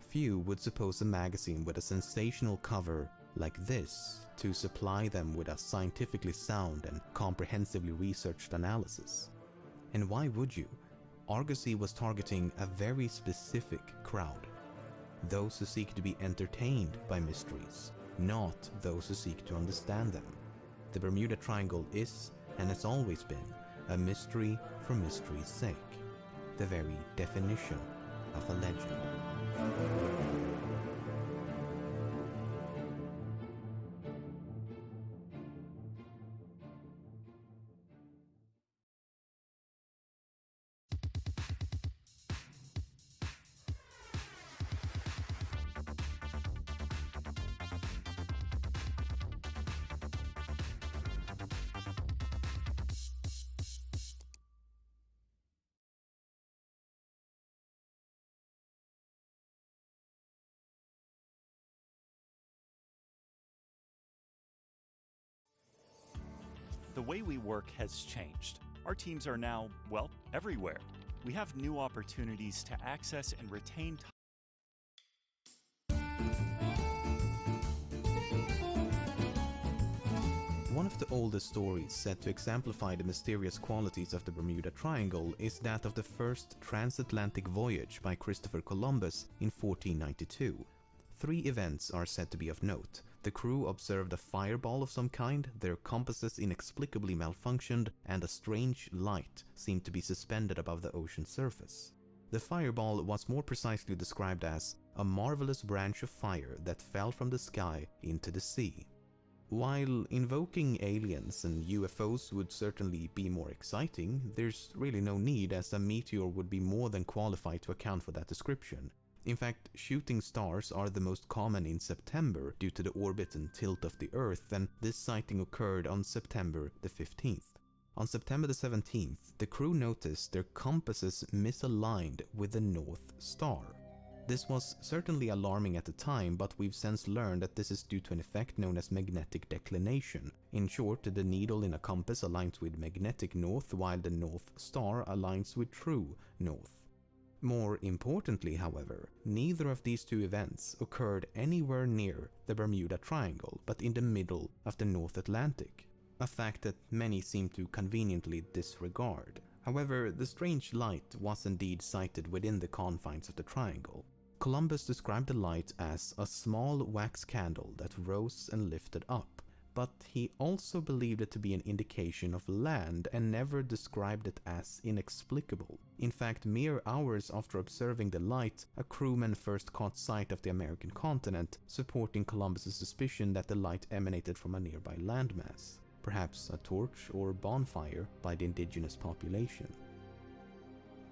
Few would suppose a magazine with a sensational cover like this to supply them with a scientifically sound and comprehensively researched analysis. And why would you? Argosy was targeting a very specific crowd. Those who seek to be entertained by mysteries, not those who seek to understand them. The Bermuda Triangle is, and has always been, a mystery for mystery's sake. The very definition of a legend.
The way we work has changed. Our teams are now, well, everywhere. We have new opportunities to access and retain
One of the oldest stories said to exemplify the mysterious qualities of the Bermuda Triangle is that of the first transatlantic voyage by Christopher Columbus in 1492. 3 events are said to be of note. The crew observed a fireball of some kind, their compasses inexplicably malfunctioned, and a strange light seemed to be suspended above the ocean surface. The fireball was more precisely described as a marvelous branch of fire that fell from the sky into the sea. While invoking aliens and UFOs would certainly be more exciting, there's really no need, as a meteor would be more than qualified to account for that description. In fact, shooting stars are the most common in September due to the orbit and tilt of the Earth, and this sighting occurred on September the 15th. On September the 17th, the crew noticed their compasses misaligned with the North Star. This was certainly alarming at the time, but we've since learned that this is due to an effect known as magnetic declination. In short, the needle in a compass aligns with magnetic north, while the North Star aligns with true north. More importantly, however, neither of these 2 events occurred anywhere near the Bermuda Triangle, but in the middle of the North Atlantic, a fact that many seem to conveniently disregard. However, the strange light was indeed sighted within the confines of the triangle. Columbus described the light as a small wax candle that rose and lifted up, but he also believed it to be an indication of land and never described it as inexplicable. In fact, mere hours after observing the light, a crewman first caught sight of the American continent, supporting Columbus's suspicion that the light emanated from a nearby landmass, perhaps a torch or bonfire by the indigenous population.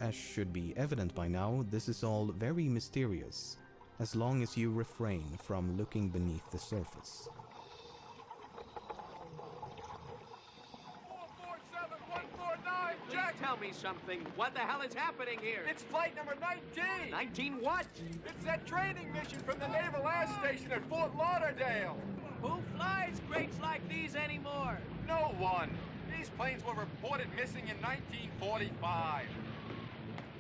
As should be evident by now, this is all very mysterious, as long as you refrain from looking beneath the surface.
447-149, Jack
tell me something. What the hell is happening here?
It's flight number 19!
19 what?
It's that training mission from the Naval Air Station at Fort Lauderdale!
Who flies crates like these anymore?
No one! These planes were reported missing in 1945.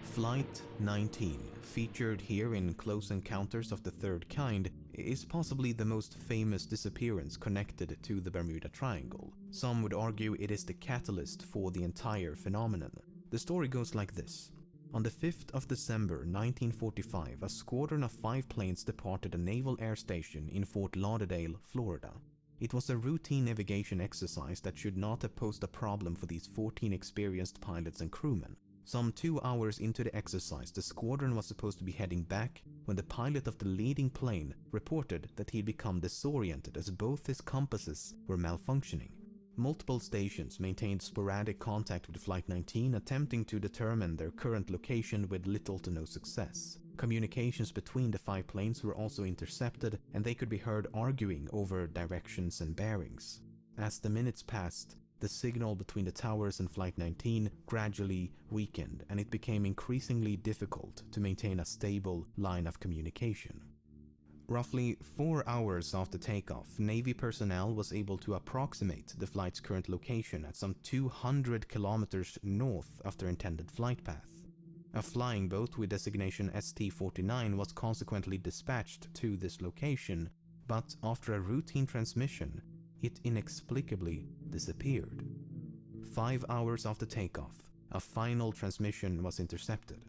Flight 19, featured here in Close Encounters of the Third Kind, is possibly the most famous disappearance connected to the Bermuda Triangle. Some would argue it is the catalyst for the entire phenomenon. The story goes like this. On the 5th of December 1945, a squadron of 5 planes departed a naval air station in Fort Lauderdale, Florida. It was a routine navigation exercise that should not have posed a problem for these 14 experienced pilots and crewmen. Some 2 hours into the exercise, the squadron was supposed to be heading back when the pilot of the leading plane reported that he'd become disoriented as both his compasses were malfunctioning. Multiple stations maintained sporadic contact with Flight 19, attempting to determine their current location with little to no success. Communications between the 5 planes were also intercepted, and they could be heard arguing over directions and bearings. As the minutes passed, the signal between the towers and Flight 19 gradually weakened, and it became increasingly difficult to maintain a stable line of communication. Roughly 4 hours after takeoff, Navy personnel was able to approximate the flight's current location at some 200 kilometers north of their intended flight path. A flying boat with designation ST-49 was consequently dispatched to this location, but after a routine transmission, it inexplicably disappeared. 5 hours after takeoff, a final transmission was intercepted.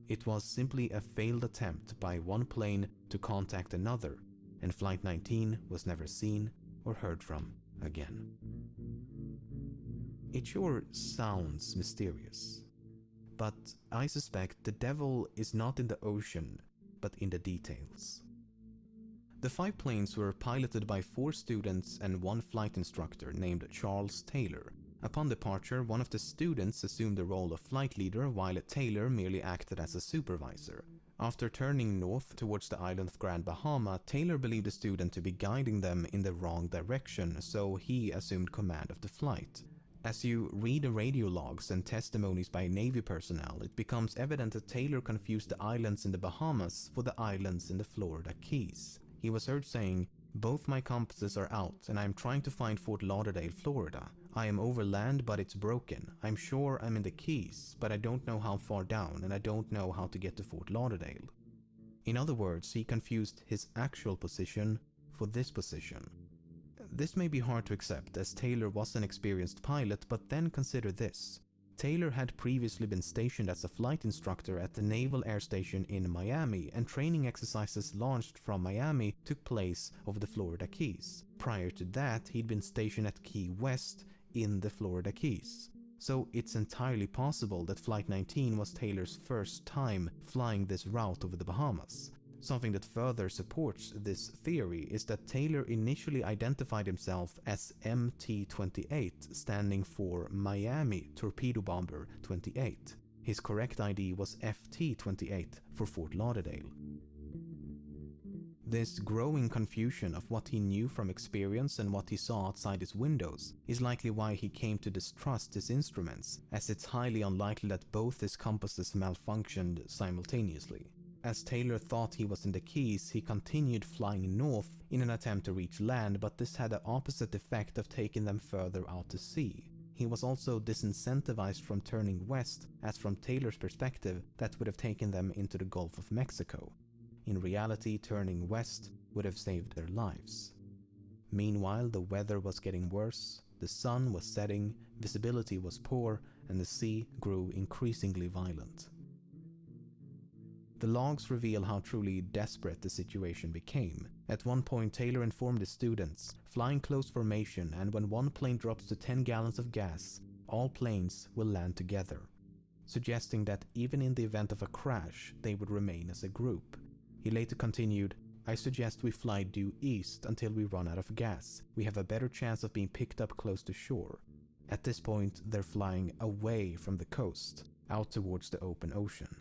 It was simply a failed attempt by one plane to contact another, and Flight 19 was never seen or heard from again. It sure sounds mysterious, but I suspect the devil is not in the ocean, but in the details. The 5 planes were piloted by 4 students and 1 flight instructor named Charles Taylor. Upon departure, one of the students assumed the role of flight leader while Taylor merely acted as a supervisor. After turning north towards the island of Grand Bahama, Taylor believed the student to be guiding them in the wrong direction, so he assumed command of the flight. As you read the radio logs and testimonies by Navy personnel, it becomes evident that Taylor confused the islands in the Bahamas for the islands in the Florida Keys. He was heard saying, "Both my compasses are out and I am trying to find Fort Lauderdale, Florida. I am over land but it's broken. I'm sure I'm in the Keys, but I don't know how far down and I don't know how to get to Fort Lauderdale." In other words, he confused his actual position for this position. This may be hard to accept as Taylor was an experienced pilot, but then consider this. Taylor had previously been stationed as a flight instructor at the Naval Air Station in Miami, and training exercises launched from Miami took place over the Florida Keys. Prior to that, he'd been stationed at Key West in the Florida Keys. So it's entirely possible that Flight 19 was Taylor's first time flying this route over the Bahamas. Something that further supports this theory is that Taylor initially identified himself as MT-28, standing for Miami Torpedo Bomber 28. His correct ID was FT-28 for Fort Lauderdale. This growing confusion of what he knew from experience and what he saw outside his windows is likely why he came to distrust his instruments, as it's highly unlikely that both his compasses malfunctioned simultaneously. As Taylor thought he was in the Keys, he continued flying north in an attempt to reach land, but this had the opposite effect of taking them further out to sea. He was also disincentivized from turning west, as from Taylor's perspective, that would have taken them into the Gulf of Mexico. In reality, turning west would have saved their lives. Meanwhile, the weather was getting worse, the sun was setting, visibility was poor, and the sea grew increasingly violent. The logs reveal how truly desperate the situation became. At one point, Taylor informed his students, "Fly in close formation, and when one plane drops to 10 gallons of gas, all planes will land together," suggesting that even in the event of a crash, they would remain as a group. He later continued, "I suggest we fly due east until we run out of gas. We have a better chance of being picked up close to shore." At this point, they're flying away from the coast, out towards the open ocean.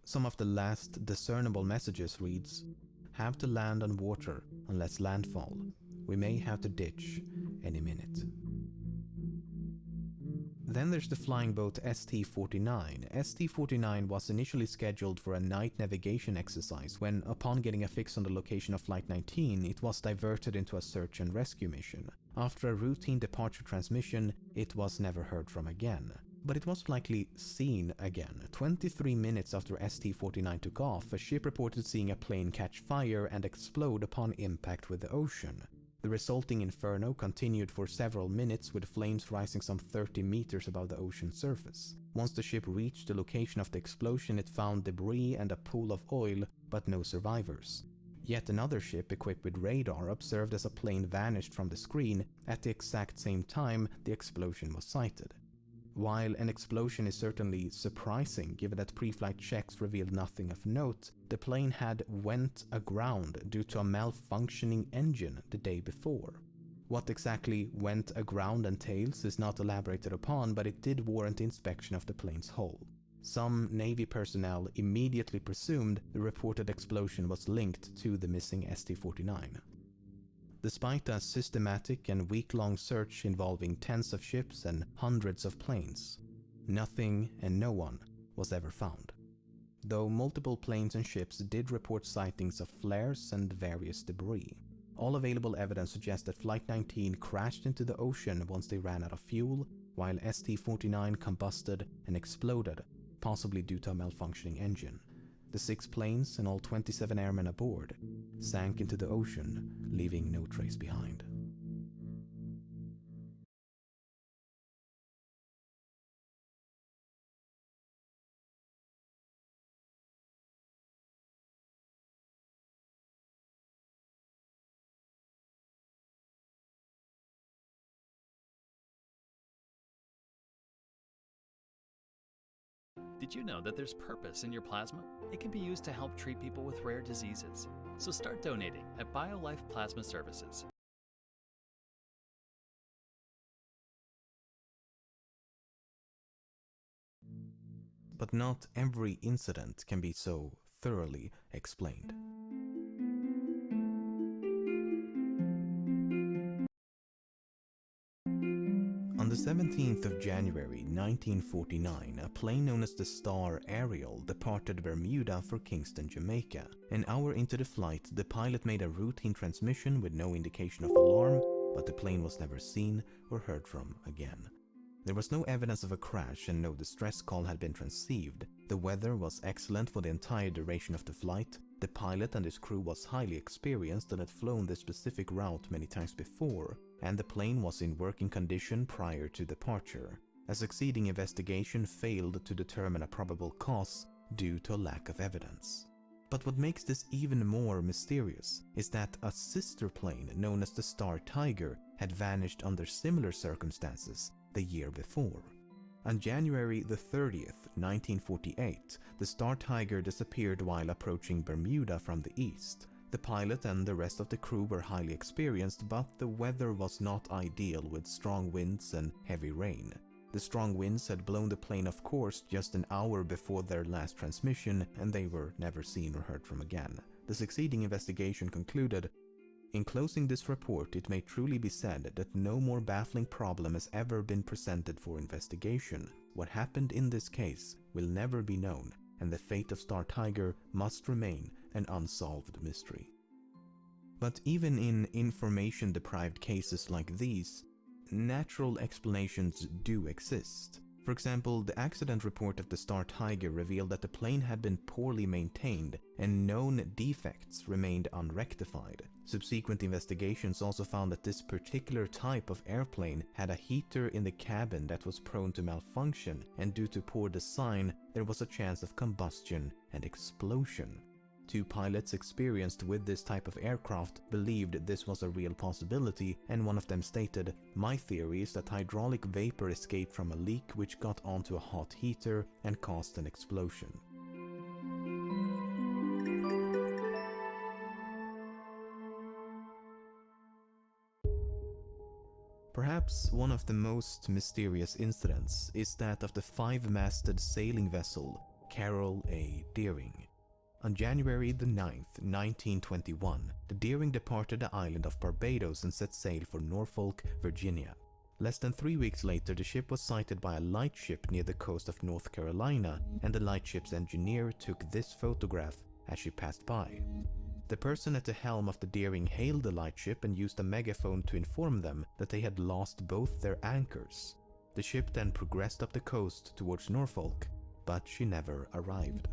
Some of the last discernible messages reads, "Have to land on water unless landfall. We may have to ditch any minute." Then there's the flying boat ST-49. ST-49 was initially scheduled for a night navigation exercise when, upon getting a fix on the location of Flight 19, it was diverted into a search and rescue mission. After a routine departure transmission, it was never heard from again. But it was likely seen again. 23 minutes after ST-49 took off, a ship reported seeing a plane catch fire and explode upon impact with the ocean. The resulting inferno continued for several minutes, with flames rising some 30 meters above the ocean surface. Once the ship reached the location of the explosion, it found debris and a pool of oil, but no survivors. Yet another ship equipped with radar observed as a plane vanished from the screen at the exact same time the explosion was sighted. While an explosion is certainly surprising given that pre-flight checks revealed nothing of note, the plane had went aground due to a malfunctioning engine the day before. What exactly went aground entails is not elaborated upon, but it did warrant inspection of the plane's hull. Some Navy personnel immediately presumed the reported explosion was linked to the missing ST-49. Despite a systematic and week-long search involving tens of ships and hundreds of planes, nothing and no one was ever found. Though multiple planes and ships did report sightings of flares and various debris. All available evidence suggests that Flight 19 crashed into the ocean once they ran out of fuel, while ST-49 combusted and exploded, possibly due to a malfunctioning engine. The 6 planes and all 27 airmen aboard sank into the ocean, leaving no trace behind.
Did you know that there's purpose in your plasma? It can be used to help treat people with rare diseases. So start donating at VOD I've Plasma Services.
But not every incident can be so thoroughly explained. On the 17th of January 1949, a plane known as the Star Ariel departed Bermuda for Kingston, Jamaica. An hour into the flight, the pilot made a routine transmission with no indication of alarm, but the plane was never seen or heard from again. There was no evidence of a crash and no distress call had been received. The weather was excellent for the entire duration of the flight. The pilot and his crew was highly experienced and had flown this specific route many times before, and the plane was in working condition prior to departure. A succeeding investigation failed to determine a probable cause due to a lack of evidence. But what makes this even more mysterious is that a sister plane known as the Star Tiger had vanished under similar circumstances the year before. On January the 30th, 1948, the Star Tiger disappeared while approaching Bermuda from the east. The pilot and the rest of the crew were highly experienced, but the weather was not ideal with strong winds and heavy rain. The strong winds had blown the plane off course just an hour before their last transmission, and they were never seen or heard from again. The succeeding investigation concluded, "In closing this report, it may truly be said that no more baffling problem has ever been presented for investigation. What happened in this case will never be known, and the fate of Star Tiger must remain an unsolved mystery." But even in information-deprived cases like these, natural explanations do exist. For example, the accident report of the Star Tiger revealed that the plane had been poorly maintained and known defects remained unrectified. Subsequent investigations also found that this particular type of airplane had a heater in the cabin that was prone to malfunction, and due to poor design, there was a chance of combustion and explosion. 2 pilots experienced with this type of aircraft believed this was a real possibility, and one of them stated, "My theory is that hydraulic vapor escaped from a leak which got onto a hot heater and caused an explosion." Perhaps one of the most mysterious incidents is that of the 5-masted sailing vessel Carol A. Deering. On January the 9th, 1921, the Deering departed the island of Barbados and set sail for Norfolk, Virginia. Less than 3 weeks later, the ship was sighted by a lightship near the coast of North Carolina, and the lightship's engineer took this photograph as she passed by. The person at the helm of the Deering hailed the lightship and used a megaphone to inform them that they had lost both their anchors. The ship then progressed up the coast towards Norfolk, but she never arrived.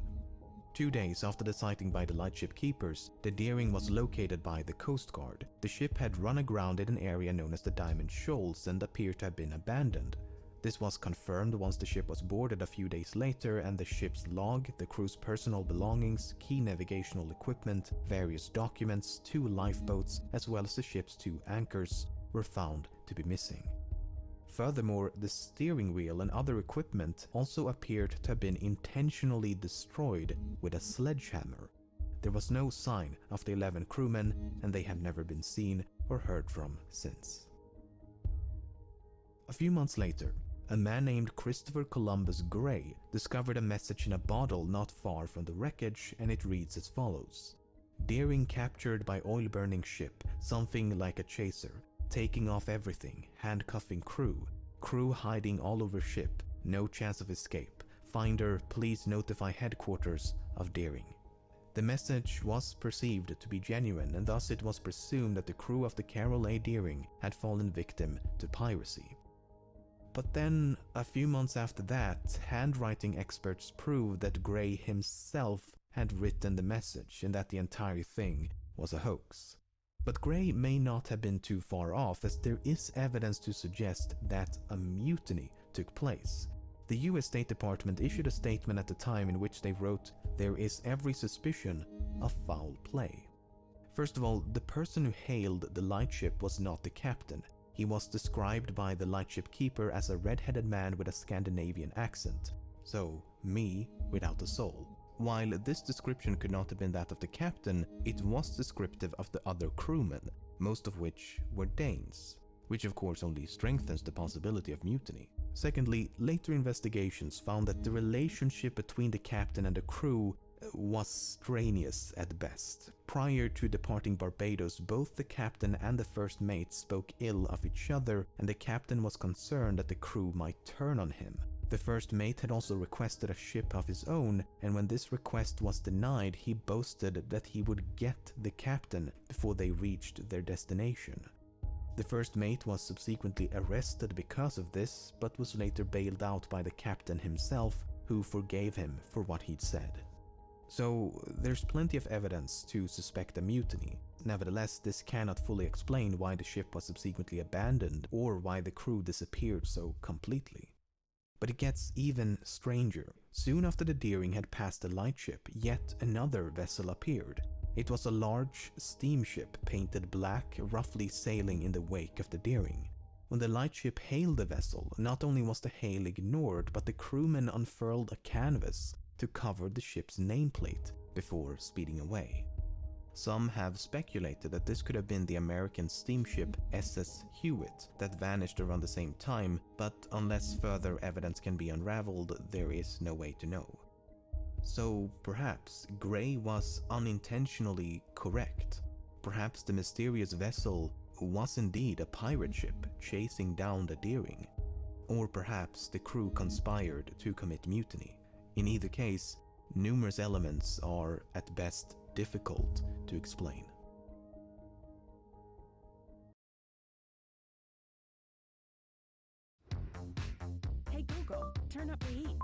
2 days after the sighting by the lightship keepers, the Deering was located by the Coast Guard. The ship had run aground in an area known as the Diamond Shoals and appeared to have been abandoned. This was confirmed once the ship was boarded a few days later, and the ship's log, the crew's personal belongings, key navigational equipment, various documents, 2 lifeboats, as well as the ship's 2 anchors were found to be missing. Furthermore, the steering wheel and other equipment also appeared to have been intentionally destroyed with a sledgehammer. There was no sign of the 11 crewmen, and they have never been seen or heard from since. A few months later, a man named Christopher Columbus Gray discovered a message in a bottle not far from the wreckage, and it reads as follows: "Deering captured by oil-burning ship, something like a chaser. Taking off everything, handcuffing crew. Crew hiding all over ship, no chance of escape. Finder, please notify headquarters of Deering." The message was perceived to be genuine, and thus it was presumed that the crew of the Carol A. Deering had fallen victim to piracy. But then, a few months after that, handwriting experts proved that Gray himself had written the message and that the entire thing was a hoax. But Gray may not have been too far off, as there is evidence to suggest that a mutiny took place. The US State Department issued a statement at the time in which they wrote, "There is every suspicion of foul play." First of all, the person who hailed the lightship was not the captain. He was described by the lightship keeper as a red-headed man with a Scandinavian accent. So, me without a soul. While this description could not have been that of the captain, it was descriptive of the other crewmen, most of which were Danes, which of course only strengthens the possibility of mutiny. Secondly, later investigations found that the relationship between the captain and the crew was strenuous at best. Prior to departing Barbados, both the captain and the first mate spoke ill of each other, and the captain was concerned that the crew might turn on him. The first mate had also requested a ship of his own, and when this request was denied, he boasted that he would get the captain before they reached their destination. The first mate was subsequently arrested because of this, but was later bailed out by the captain himself, who forgave him for what he'd said. So there's plenty of evidence to suspect a mutiny. Nevertheless, this cannot fully explain why the ship was subsequently abandoned or why the crew disappeared so completely. But it gets even stranger. Soon after the Deering had passed the lightship, yet another vessel appeared. It was a large steamship painted black, roughly sailing in the wake of the Deering. When the lightship hailed the vessel, not only was the hail ignored, but the crewmen unfurled a canvas to cover the ship's nameplate before speeding away. Some have speculated that this could have been the American steamship SS Hewitt that vanished around the same time, but unless further evidence can be unraveled, there is no way to know. So perhaps Gray was unintentionally correct. Perhaps the mysterious vessel was indeed a pirate ship chasing down the Deering. Or perhaps the crew conspired to commit mutiny. In either case, numerous elements are at best difficult to explain.
Hey Google, turn up the heat.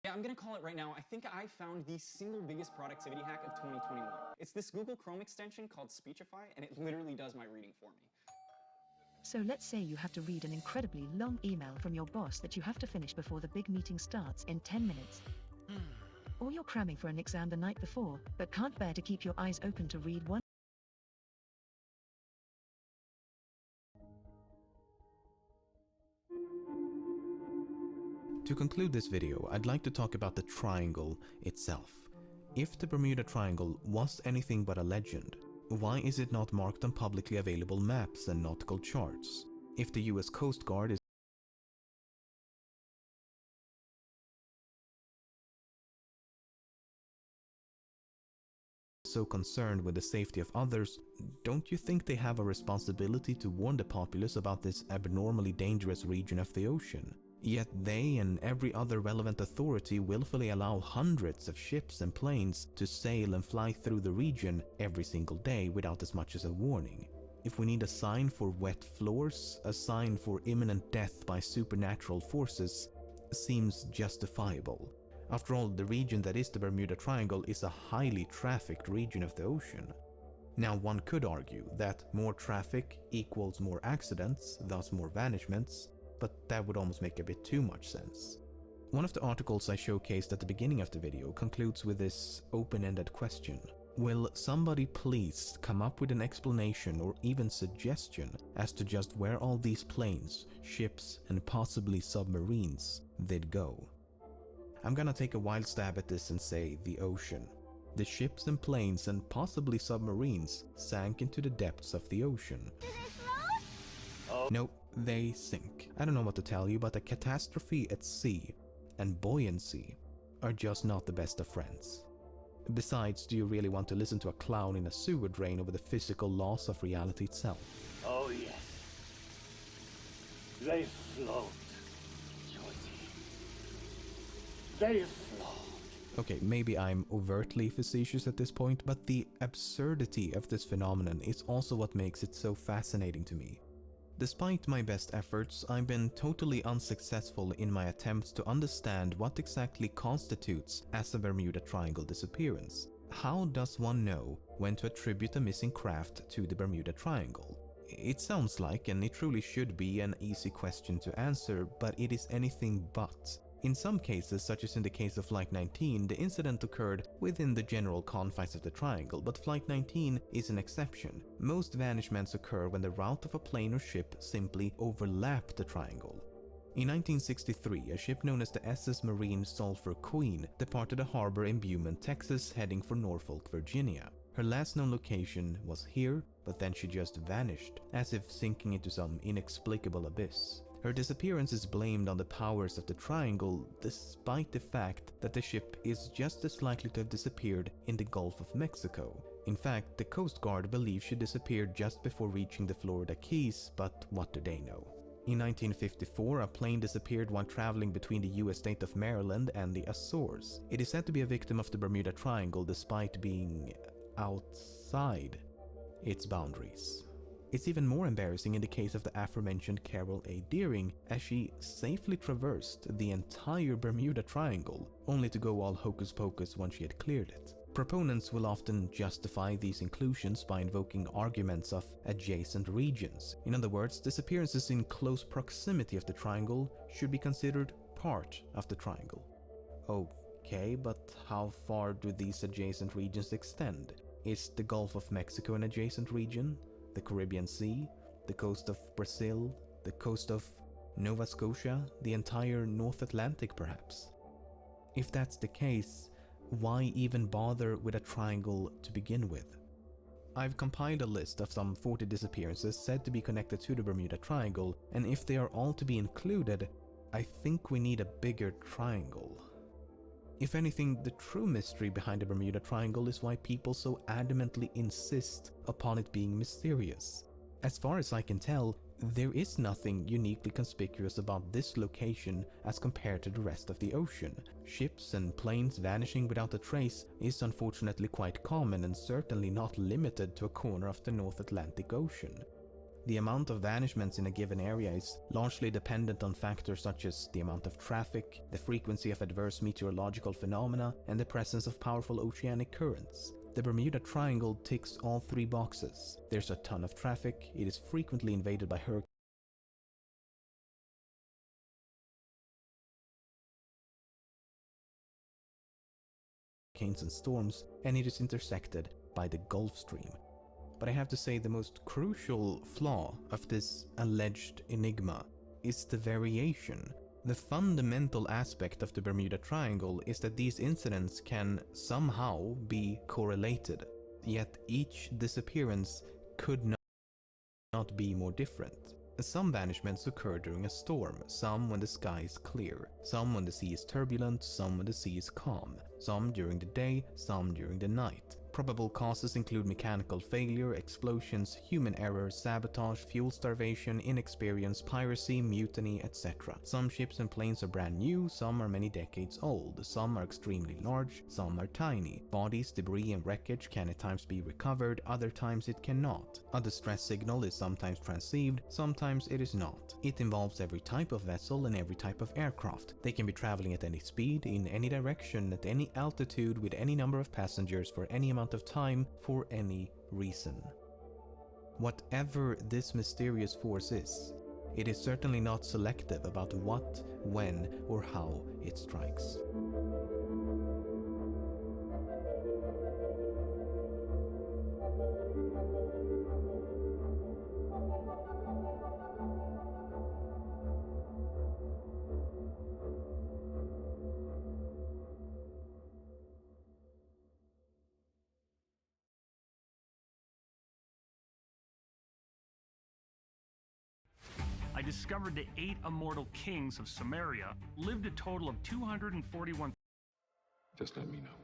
Yeah, I'm gonna call it right now. I think I found the single biggest productivity hack of 2021. It's this Google Chrome extension called Speechify, and it literally does my reading for me.
So let's say you have to read an incredibly long email from your boss that you have to finish before the big meeting starts in 10 minutes. Or you're cramming for an exam the night before, but can't bear to keep your eyes open to read one.
To conclude this video, I'd like to talk about the triangle itself. If the Bermuda Triangle was anything but a legend, why is it not marked on publicly available maps and nautical charts? If the US Coast Guard is so concerned with the safety of others, don't you think they have a responsibility to warn the populace about this abnormally dangerous region of the ocean? Yet they and every other relevant authority willfully allow hundreds of ships and planes to sail and fly through the region every single day without as much as a warning. If we need a sign for wet floors, a sign for imminent death by supernatural forces seems justifiable. After all, the region that is the Bermuda Triangle is a highly trafficked region of the ocean. Now, one could argue that more traffic equals more accidents, thus more vanishments, but that would almost make a bit too much sense. One of the articles I showcased at the beginning of the video concludes with this open-ended question. Will somebody please come up with an explanation or even suggestion as to just where all these planes, ships, and possibly submarines did go? I'm gonna take a wild stab at this and say the ocean. The ships and planes and possibly submarines sank into the depths of the ocean. Nope, they sink. I don't know what to tell you, but a catastrophe at sea and buoyancy are just not the best of friends. Besides, do you really want to listen to a clown in a sewer drain over the physical laws of reality itself?
Oh yes. They float, Josie. They float.
Okay, maybe I'm overtly facetious at this point, but the absurdity of this phenomenon is also what makes it so fascinating to me. Despite my best efforts, I've been totally unsuccessful in my attempts to understand what exactly constitutes as a Bermuda Triangle disappearance. How does one know when to attribute a missing craft to the Bermuda Triangle? It sounds like, and it truly should be, an easy question to answer, but it is anything but. In some cases, such as in the case of Flight 19, the incident occurred within the general confines of the triangle, but Flight 19 is an exception. Most vanishments occur when the route of a plane or ship simply overlapped the triangle. In 1963, a ship known as the SS Marine Sulphur Queen departed a harbor in Beaumont, Texas, heading for Norfolk, Virginia. Her last known location was here, but then she just vanished, as if sinking into some inexplicable abyss. Her disappearance is blamed on the powers of the triangle, despite the fact that the ship is just as likely to have disappeared in the Gulf of Mexico. In fact, the Coast Guard believes she disappeared just before reaching the Florida Keys, but what do they know? In 1954, a plane disappeared while traveling between the US state of Maryland and the Azores. It is said to be a victim of the Bermuda Triangle despite being outside its boundaries. It's even more embarrassing in the case of the aforementioned Carol A. Deering, as she safely traversed the entire Bermuda Triangle, only to go all hocus pocus once she had cleared it. Proponents will often justify these inclusions by invoking arguments of adjacent regions. In other words, disappearances in close proximity of the triangle should be considered part of the triangle. Okay, but how far do these adjacent regions extend? Is the Gulf of Mexico an adjacent region? The Caribbean Sea, the coast of Brazil, the coast of Nova Scotia, the entire North Atlantic perhaps? If that's the case, why even bother with a triangle to begin with? I've compiled a list of some 40 disappearances said to be connected to the Bermuda Triangle, and if they are all to be included, I think we need a bigger triangle. If anything, the true mystery behind the Bermuda Triangle is why people so adamantly insist upon it being mysterious. As far as I can tell, there is nothing uniquely conspicuous about this location as compared to the rest of the ocean. Ships and planes vanishing without a trace is unfortunately quite common and certainly not limited to a corner of the North Atlantic Ocean. The amount of vanishments in a given area is largely dependent on factors such as the amount of traffic, the frequency of adverse meteorological phenomena, and the presence of powerful oceanic currents. The Bermuda Triangle ticks all three boxes. There's a ton of traffic, it is frequently invaded by hurricanes and storms, and it is intersected by the Gulf Stream. But I have to say the most crucial flaw of this alleged enigma is the variation. The fundamental aspect of the Bermuda Triangle is that these incidents can somehow be correlated, yet each disappearance could not be more different. Some vanishments occur during a storm, some when the sky is clear, some when the sea is turbulent, some when the sea is calm, some during the day, some during the night. Probable causes include mechanical failure, explosions, human error, sabotage, fuel starvation, inexperience, piracy, mutiny, etc. Some ships and planes are brand new, some are many decades old, some are extremely large, some are tiny. Bodies, debris and wreckage can at times be recovered, other times it cannot. A distress signal is sometimes transceived, sometimes it is not. It involves every type of vessel and every type of aircraft. They can be traveling at any speed, in any direction, at any altitude, with any number of passengers for any amount of time, for any reason. Whatever this mysterious force is, it is certainly not selective about what, when, or how it strikes.
I discovered the 8 immortal kings of Samaria lived a total of 241.
Just let me know.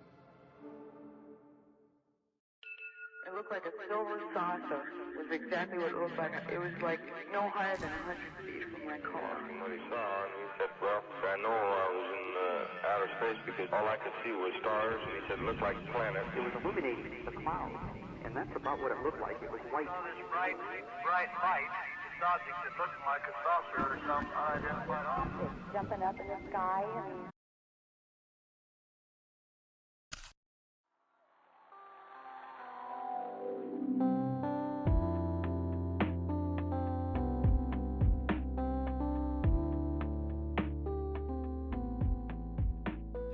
It looked like a silver saucer. Was exactly what it looked like. It was like no higher than 100 feet from my car.
What he saw, and he said, well, I know I was in outer space because all I could see was stars, and he said, it looked like planets.
It was illuminating the clouds, and that's about what it looked like. It was white.
This bright light. Object that looked like a saucer or some unidentified object.
It's jumping up in the sky and...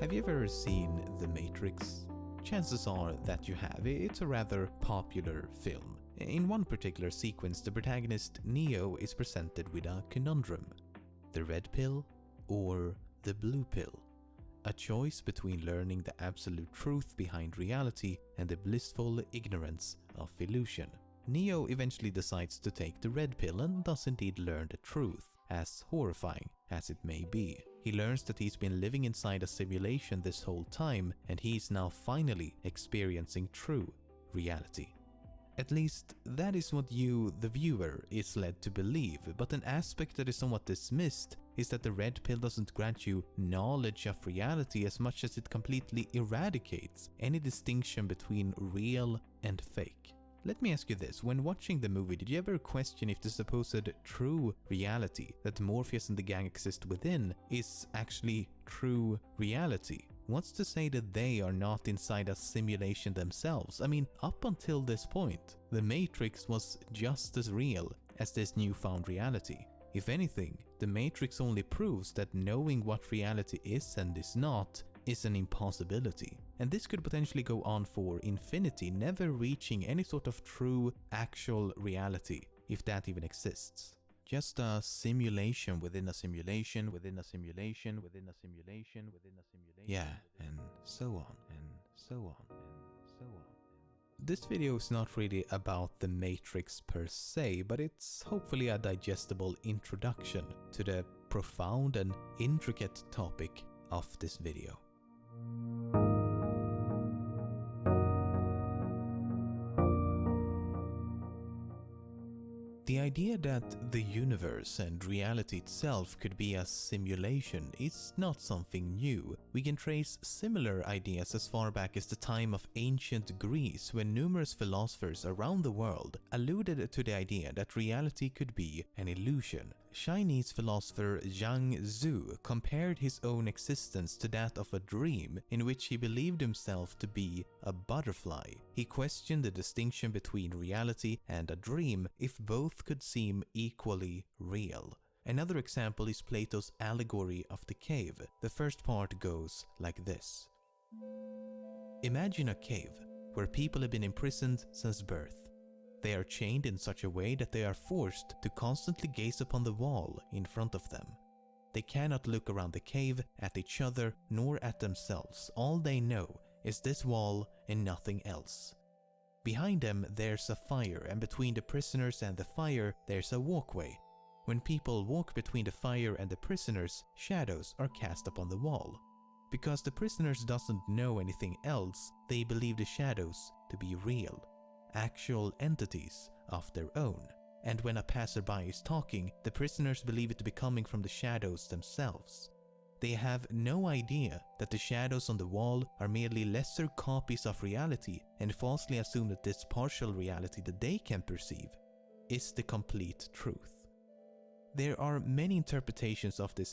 Have you ever seen The Matrix? Chances are that you have. It's a rather popular film. In one particular sequence, the protagonist Neo is presented with a conundrum: the red pill or the blue pill? A choice between learning the absolute truth behind reality and the blissful ignorance of illusion. Neo eventually decides to take the red pill and does indeed learn the truth, as horrifying as it may be. He learns that he's been living inside a simulation this whole time, and he's now finally experiencing true reality. At least, that is what you, the viewer, is led to believe, but an aspect that is somewhat dismissed is that the red pill doesn't grant you knowledge of reality as much as it completely eradicates any distinction between real and fake. Let me ask you this: when watching the movie, did you ever question if the supposed true reality that Morpheus and the gang exist within is actually true reality? What's to say that they are not inside a simulation themselves? I mean, up until this point, the Matrix was just as real as this newfound reality. If anything, the Matrix only proves that knowing what reality is and is not is an impossibility. And this could potentially go on for infinity, never reaching any sort of true, actual reality, if that even exists. Just a simulation within a simulation within a simulation within a simulation within a simulation. Yeah, and so on and so on and so on. This video is not really about the Matrix per se, but it's hopefully a digestible introduction to the profound and intricate topic of this video. The idea that the universe and reality itself could be a simulation is not something new. We can trace similar ideas as far back as the time of ancient Greece, when numerous philosophers around the world alluded to the idea that reality could be an illusion. Chinese philosopher Zhang Zhu compared his own existence to that of a dream in which he believed himself to be a butterfly. He questioned the distinction between reality and a dream if both could seem equally real. Another example is Plato's allegory of the cave. The first part goes like this. Imagine a cave where people have been imprisoned since birth. They are chained in such a way that they are forced to constantly gaze upon the wall in front of them. They cannot look around the cave, at each other, nor at themselves. All they know is this wall and nothing else. Behind them there's a fire, and between the prisoners and the fire there's a walkway. When people walk between the fire and the prisoners, shadows are cast upon the wall. Because the prisoners doesn't know anything else, they believe the shadows to be real, actual entities of their own. And when a passerby is talking, the prisoners believe it to be coming from the shadows themselves. They have no idea that the shadows on the wall are merely lesser copies of reality and falsely assume that this partial reality that they can perceive is the complete truth. There are many interpretations of this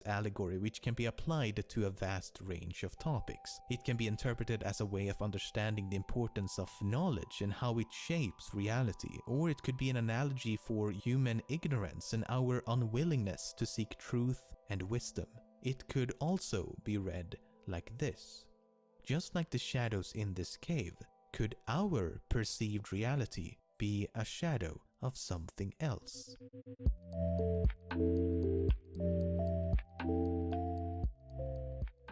allegory, which can be applied to a vast range of topics. It can be interpreted as a way of understanding the importance of knowledge and how it shapes reality, or it could be an analogy for human ignorance and our unwillingness to seek truth and wisdom. It could also be read like this. Just like the shadows in this cave, could our perceived reality be a shadow of something else?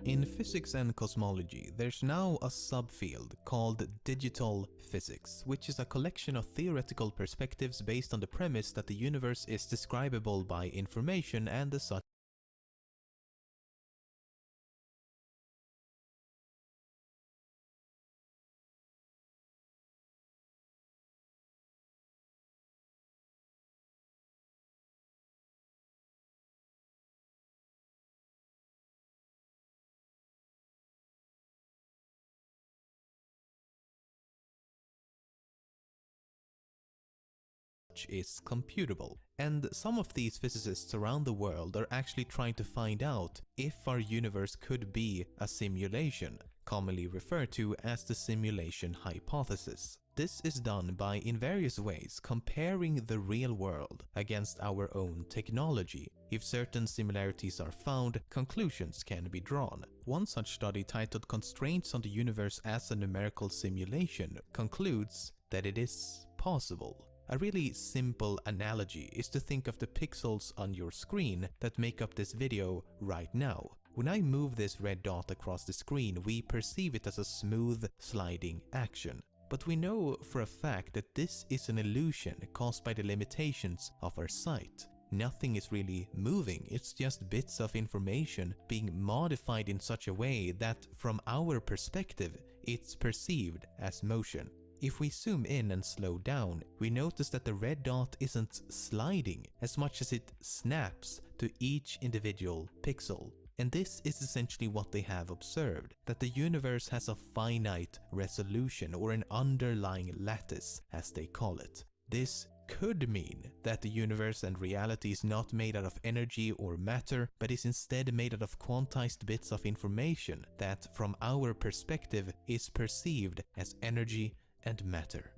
In physics and cosmology, there's now a subfield called digital physics, which is a collection of theoretical perspectives based on the premise that the universe is describable by information and as such is computable. And some of these physicists around the world are actually trying to find out if our universe could be a simulation, commonly referred to as the simulation hypothesis. This is done by, in various ways, comparing the real world against our own technology. If certain similarities are found, conclusions can be drawn. One such study, titled Constraints on the Universe as a Numerical Simulation, concludes that it is possible. A really simple analogy is to think of the pixels on your screen that make up this video right now. When I move this red dot across the screen, we perceive it as a smooth, sliding action. But we know for a fact that this is an illusion caused by the limitations of our sight. Nothing is really moving, it's just bits of information being modified in such a way that, from our perspective, it's perceived as motion. If we zoom in and slow down, we notice that the red dot isn't sliding as much as it snaps to each individual pixel. And this is essentially what they have observed, that the universe has a finite resolution, or an underlying lattice as they call it. This could mean that the universe and reality is not made out of energy or matter, but is instead made out of quantized bits of information that, from our perspective, is perceived as energy and matter.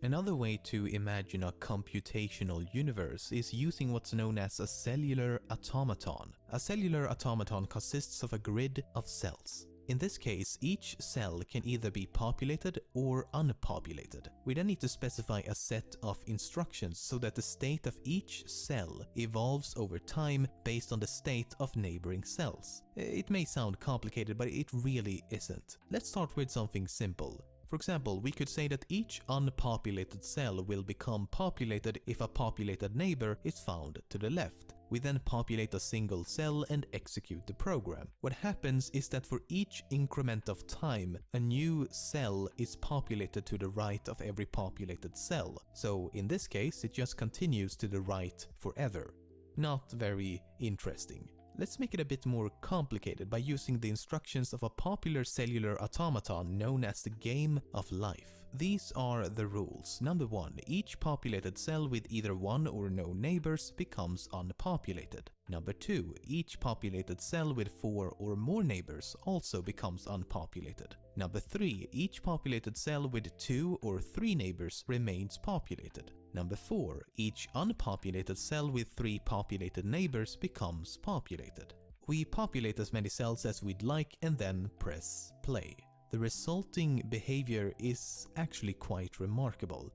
Another way to imagine a computational universe is using what's known as a cellular automaton. A cellular automaton consists of a grid of cells. In this case, each cell can either be populated or unpopulated. We then need to specify a set of instructions so that the state of each cell evolves over time based on the state of neighboring cells. It may sound complicated, but it really isn't. Let's start with something simple. For example, we could say that each unpopulated cell will become populated if a populated neighbor is found to the left. We then populate a single cell and execute the program. What happens is that for each increment of time, a new cell is populated to the right of every populated cell. So in this case, it just continues to the right forever. Not very interesting. Let's make it a bit more complicated by using the instructions of a popular cellular automaton known as the game of life. These are the rules. Number 1. Each populated cell with either one or no neighbors becomes unpopulated. Number 2. Each populated cell with 4 or more neighbors also becomes unpopulated. Number 3. Each populated cell with 2 or 3 neighbors remains populated. Number 4. Each unpopulated cell with 3 populated neighbors becomes populated. We populate as many cells as we'd like and then press play. The resulting behavior is actually quite remarkable.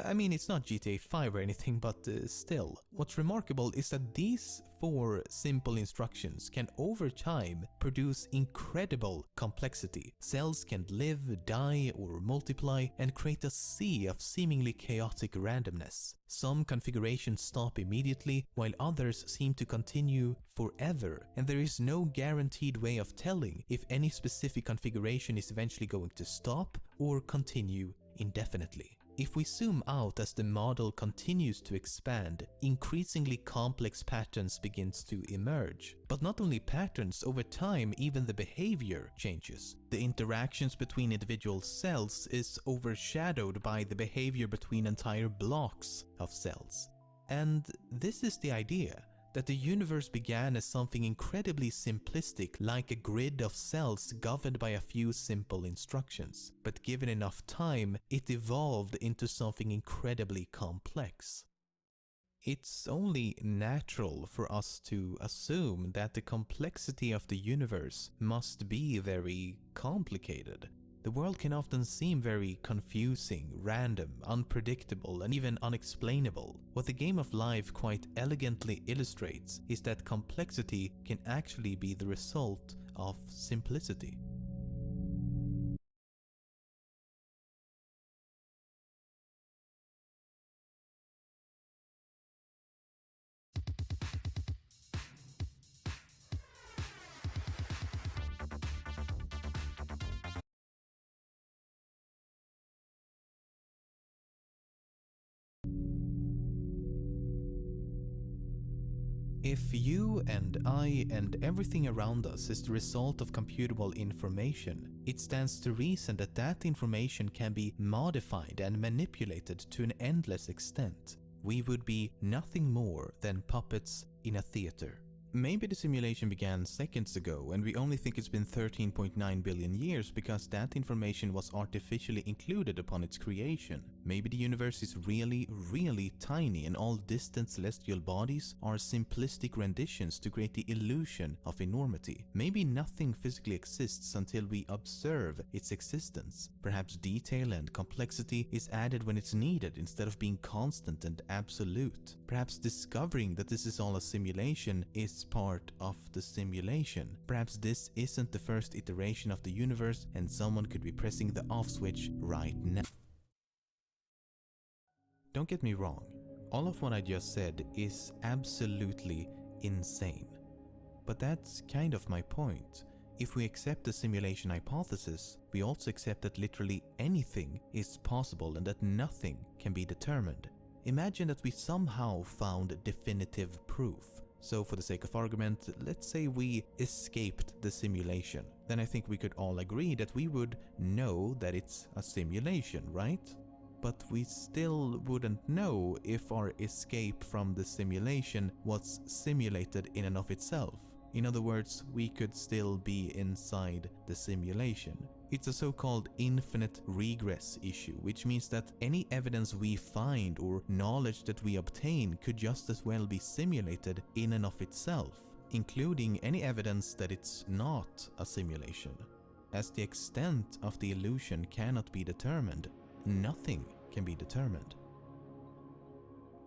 I mean, it's not GTA 5 or anything, but still. What's remarkable is that these 4 simple instructions can over time produce incredible complexity. Cells can live, die, or multiply and create a sea of seemingly chaotic randomness. Some configurations stop immediately, while others seem to continue forever, and there is no guaranteed way of telling if any specific configuration is eventually going to stop or continue indefinitely. If we zoom out as the model continues to expand, increasingly complex patterns begins to emerge. But not only patterns, over time even the behavior changes. The interactions between individual cells is overshadowed by the behavior between entire blocks of cells. And this is the idea, that the universe began as something incredibly simplistic, like a grid of cells governed by a few simple instructions. But given enough time, it evolved into something incredibly complex. It's only natural for us to assume that the complexity of the universe must be very complicated. The world can often seem very confusing, random, unpredictable, and even unexplainable. What the game of life quite elegantly illustrates is that complexity can actually be the result of simplicity. If you and I and everything around us is the result of computable information, it stands to reason that that information can be modified and manipulated to an endless extent. We would be nothing more than puppets in a theater. Maybe the simulation began seconds ago and we only think it's been 13.9 billion years because that information was artificially included upon its creation. Maybe the universe is really, really tiny and all distant celestial bodies are simplistic renditions to create the illusion of enormity. Maybe nothing physically exists until we observe its existence. Perhaps detail and complexity is added when it's needed instead of being constant and absolute. Perhaps discovering that this is all a simulation is part of the simulation. Perhaps this isn't the first iteration of the universe and someone could be pressing the off switch right now. Don't get me wrong, all of what I just said is absolutely insane. But that's kind of my point. If we accept the simulation hypothesis, we also accept that literally anything is possible and that nothing can be determined. Imagine that we somehow found definitive proof. So for the sake of argument, let's say we escaped the simulation. Then I think we could all agree that we would know that it's a simulation, right? But we still wouldn't know if our escape from the simulation was simulated in and of itself. In other words, we could still be inside the simulation. It's a so-called infinite regress issue, which means that any evidence we find or knowledge that we obtain could just as well be simulated in and of itself, including any evidence that it's not a simulation. As the extent of the illusion cannot be determined, nothing can be determined.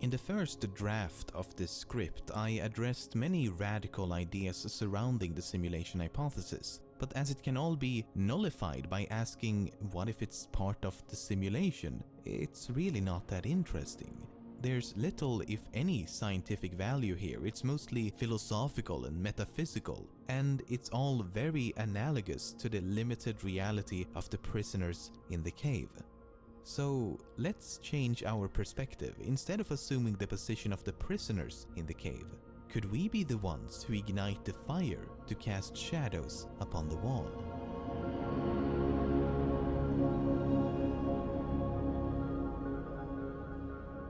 In the first draft of this script, I addressed many radical ideas surrounding the simulation hypothesis, but as it can all be nullified by asking what if it's part of the simulation, it's really not that interesting. There's little, if any, scientific value here. It's mostly philosophical and metaphysical, and it's all very analogous to the limited reality of the prisoners in the cave. So let's change our perspective. Instead of assuming the position of the prisoners in the cave, could we be the ones who ignite the fire to cast shadows upon the wall?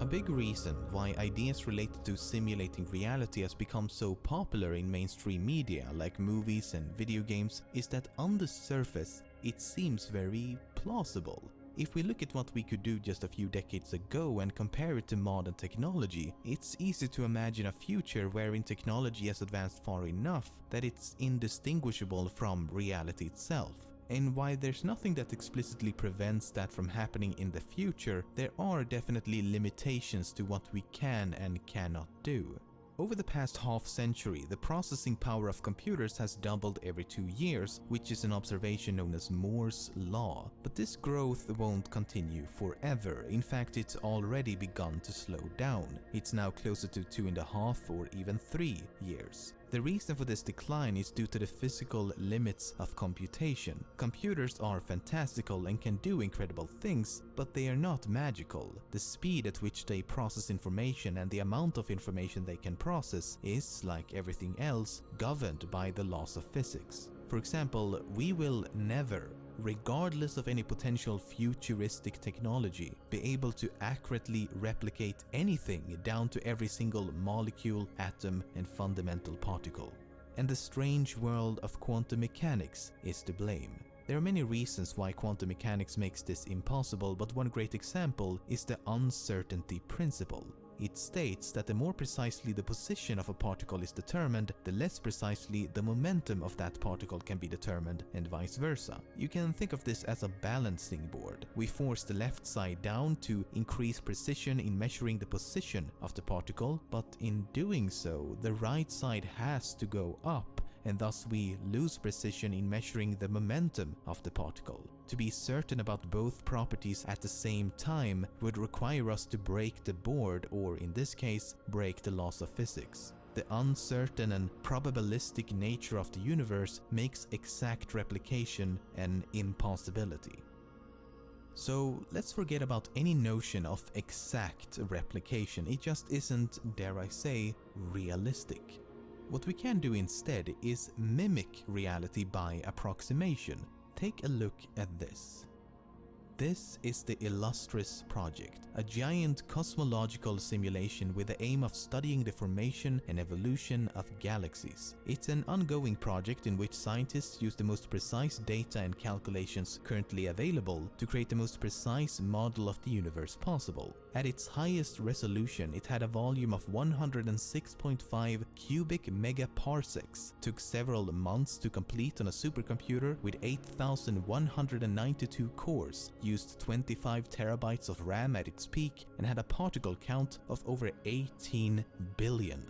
A big reason why ideas related to simulating reality has become so popular in mainstream media like movies and video games is that on the surface it seems very plausible. If we look at what we could do just a few decades ago and compare it to modern technology, it's easy to imagine a future wherein technology has advanced far enough that it's indistinguishable from reality itself. And while there's nothing that explicitly prevents that from happening in the future, there are definitely limitations to what we can and cannot do. Over the past half century, the processing power of computers has doubled every 2 years, which is an observation known as Moore's Law. But this growth won't continue forever. In fact, it's already begun to slow down. It's now closer to 2.5 or even 3 years. The reason for this decline is due to the physical limits of computation. Computers are fantastical and can do incredible things, but they are not magical. The speed at which they process information and the amount of information they can process is, like everything else, governed by the laws of physics. For example, we will never, regardless of any potential futuristic technology, be able to accurately replicate anything down to every single molecule, atom, and fundamental particle. And the strange world of quantum mechanics is to blame. There are many reasons why quantum mechanics makes this impossible, but one great example is the uncertainty principle. It states that the more precisely the position of a particle is determined, the less precisely the momentum of that particle can be determined, and vice versa. You can think of this as a balancing board. We force the left side down to increase precision in measuring the position of the particle, but in doing so, the right side has to go up, and thus we lose precision in measuring the momentum of the particle. To be certain about both properties at the same time would require us to break the board, or in this case, break the laws of physics. The uncertain and probabilistic nature of the universe makes exact replication an impossibility. So let's forget about any notion of exact replication. It just isn't, dare I say, realistic. What we can do instead is mimic reality by approximation. Take a look at this. This is the Illustris project, a giant cosmological simulation with the aim of studying the formation and evolution of galaxies. It's an ongoing project in which scientists use the most precise data and calculations currently available to create the most precise model of the universe possible. At its highest resolution, it had a volume of 106.5 cubic megaparsecs, took several months to complete on a supercomputer with 8,192 cores, used 25 terabytes of RAM at its peak, and had a particle count of over 18 billion.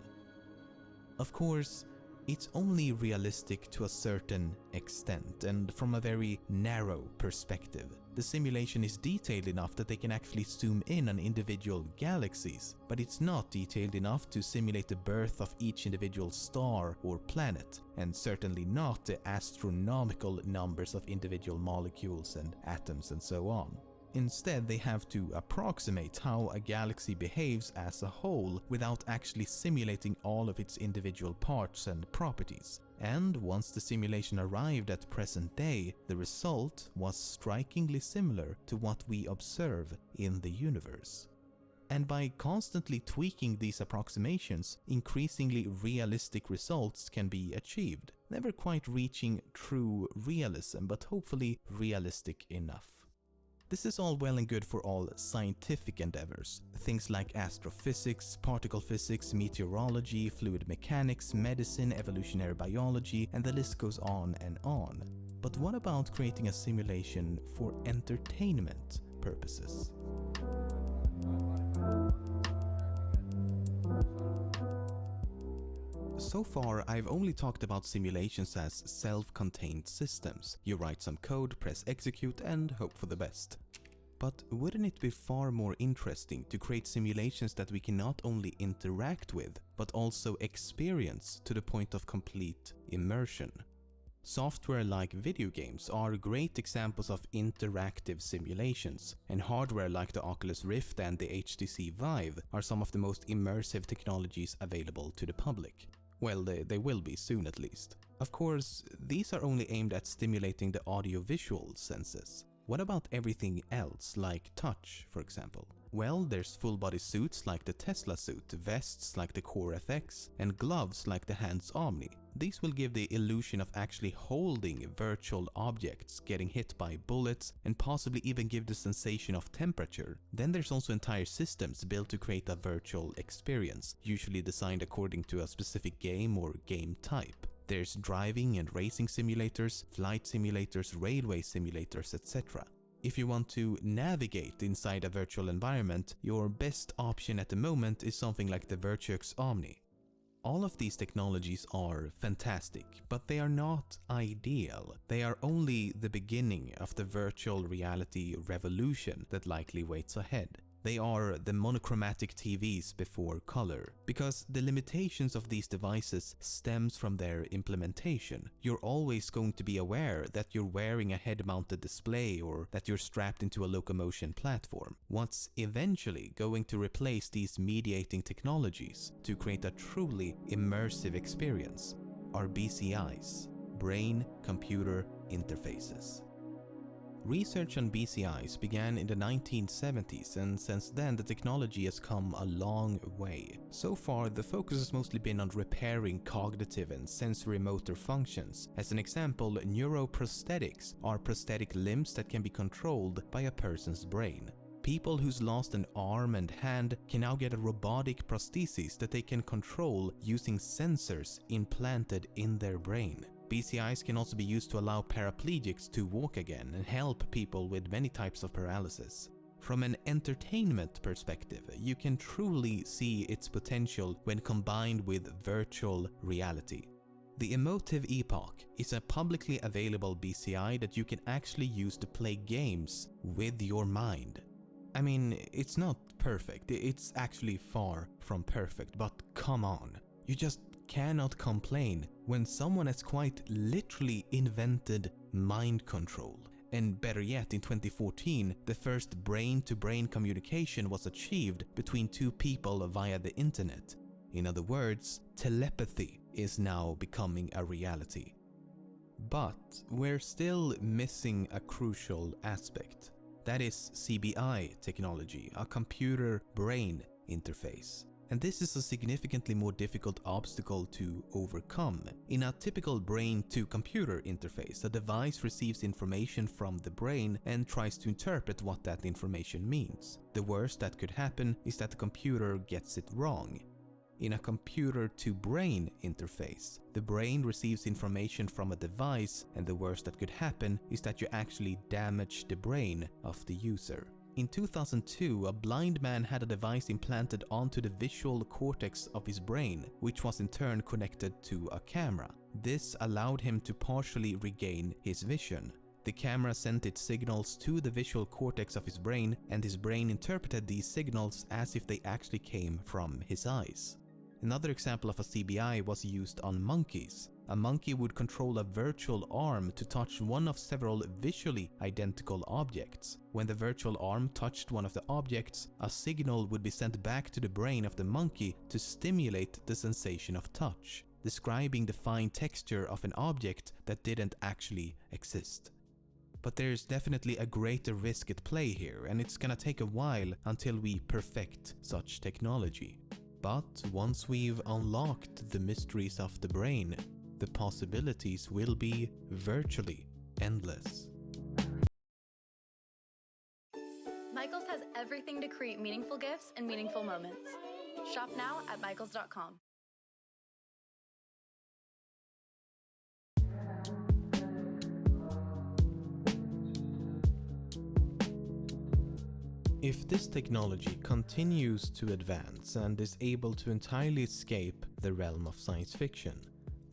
Of course, it's only realistic to a certain extent and from a very narrow perspective. The simulation is detailed enough that they can actually zoom in on individual galaxies, but it's not detailed enough to simulate the birth of each individual star or planet, and certainly not the astronomical numbers of individual molecules and atoms and so on. Instead, they have to approximate how a galaxy behaves as a whole without actually simulating all of its individual parts and properties. And once the simulation arrived at present day, the result was strikingly similar to what we observe in the universe. And by constantly tweaking these approximations, increasingly realistic results can be achieved, never quite reaching true realism, but hopefully realistic enough. This is all well and good for all scientific endeavors, things like astrophysics, particle physics, meteorology, fluid mechanics, medicine, evolutionary biology, and the list goes on and on. But what about creating a simulation for entertainment purposes? So far, I've only talked about simulations as self-contained systems. You write some code, press execute, and hope for the best. But wouldn't it be far more interesting to create simulations that we can not only interact with, but also experience to the point of complete immersion? Software like video games are great examples of interactive simulations, and hardware like the Oculus Rift and the HTC Vive are some of the most immersive technologies available to the public. Well, they will be soon at least. Of course, these are only aimed at stimulating the audio-visual senses. What about everything else, like touch, for example? Well, there's full-body suits like the Tesla suit, vests like the Core FX, and gloves like the Hands Omni. These will give the illusion of actually holding virtual objects, getting hit by bullets, and possibly even give the sensation of temperature. Then there's also entire systems built to create a virtual experience, usually designed according to a specific game or game type. There's driving and racing simulators, flight simulators, railway simulators, etc. If you want to navigate inside a virtual environment, your best option at the moment is something like the Virtuix Omni. All of these technologies are fantastic, but they are not ideal. They are only the beginning of the virtual reality revolution that likely waits ahead. They are the monochromatic TVs before color, because the limitations of these devices stems from their implementation. You're always going to be aware that you're wearing a head-mounted display or that you're strapped into a locomotion platform. What's eventually going to replace these mediating technologies to create a truly immersive experience are BCIs, brain-computer interfaces. Research on BCIs began in the 1970s, and since then the technology has come a long way. So far, the focus has mostly been on repairing cognitive and sensory motor functions. As an example, neuroprosthetics are prosthetic limbs that can be controlled by a person's brain. People who's lost an arm and hand can now get a robotic prosthesis that they can control using sensors implanted in their brain. BCIs can also be used to allow paraplegics to walk again and help people with many types of paralysis. From an entertainment perspective, you can truly see its potential when combined with virtual reality. The Emotive Epoch is a publicly available BCI that you can actually use to play games with your mind. I mean, it's not perfect, it's actually far from perfect, but come on, you just cannot complain when someone has quite literally invented mind control. And better yet, in 2014, the first brain-to-brain communication was achieved between two people via the internet. In other words, telepathy is now becoming a reality. But we're still missing a crucial aspect. That is CBI technology, a computer-brain interface. And this is a significantly more difficult obstacle to overcome. In a typical brain-to-computer interface, a device receives information from the brain and tries to interpret what that information means. The worst that could happen is that the computer gets it wrong. In a computer-to-brain interface, the brain receives information from a device, and the worst that could happen is that you actually damage the brain of the user. In 2002, a blind man had a device implanted onto the visual cortex of his brain, which was in turn connected to a camera. This allowed him to partially regain his vision. The camera sent its signals to the visual cortex of his brain, and his brain interpreted these signals as if they actually came from his eyes. Another example of a CBI was used on monkeys. A monkey would control a virtual arm to touch one of several visually identical objects. When the virtual arm touched one of the objects, a signal would be sent back to the brain of the monkey to stimulate the sensation of touch, describing the fine texture of an object that didn't actually exist. But there's definitely a greater risk at play here, and it's gonna take a while until we perfect such technology. But once we've unlocked the mysteries of the brain, the possibilities will be virtually endless.
Michaels has everything to create meaningful gifts and meaningful moments. Shop now at michaels.com.
If this technology continues to advance and is able to entirely escape the realm of science fiction,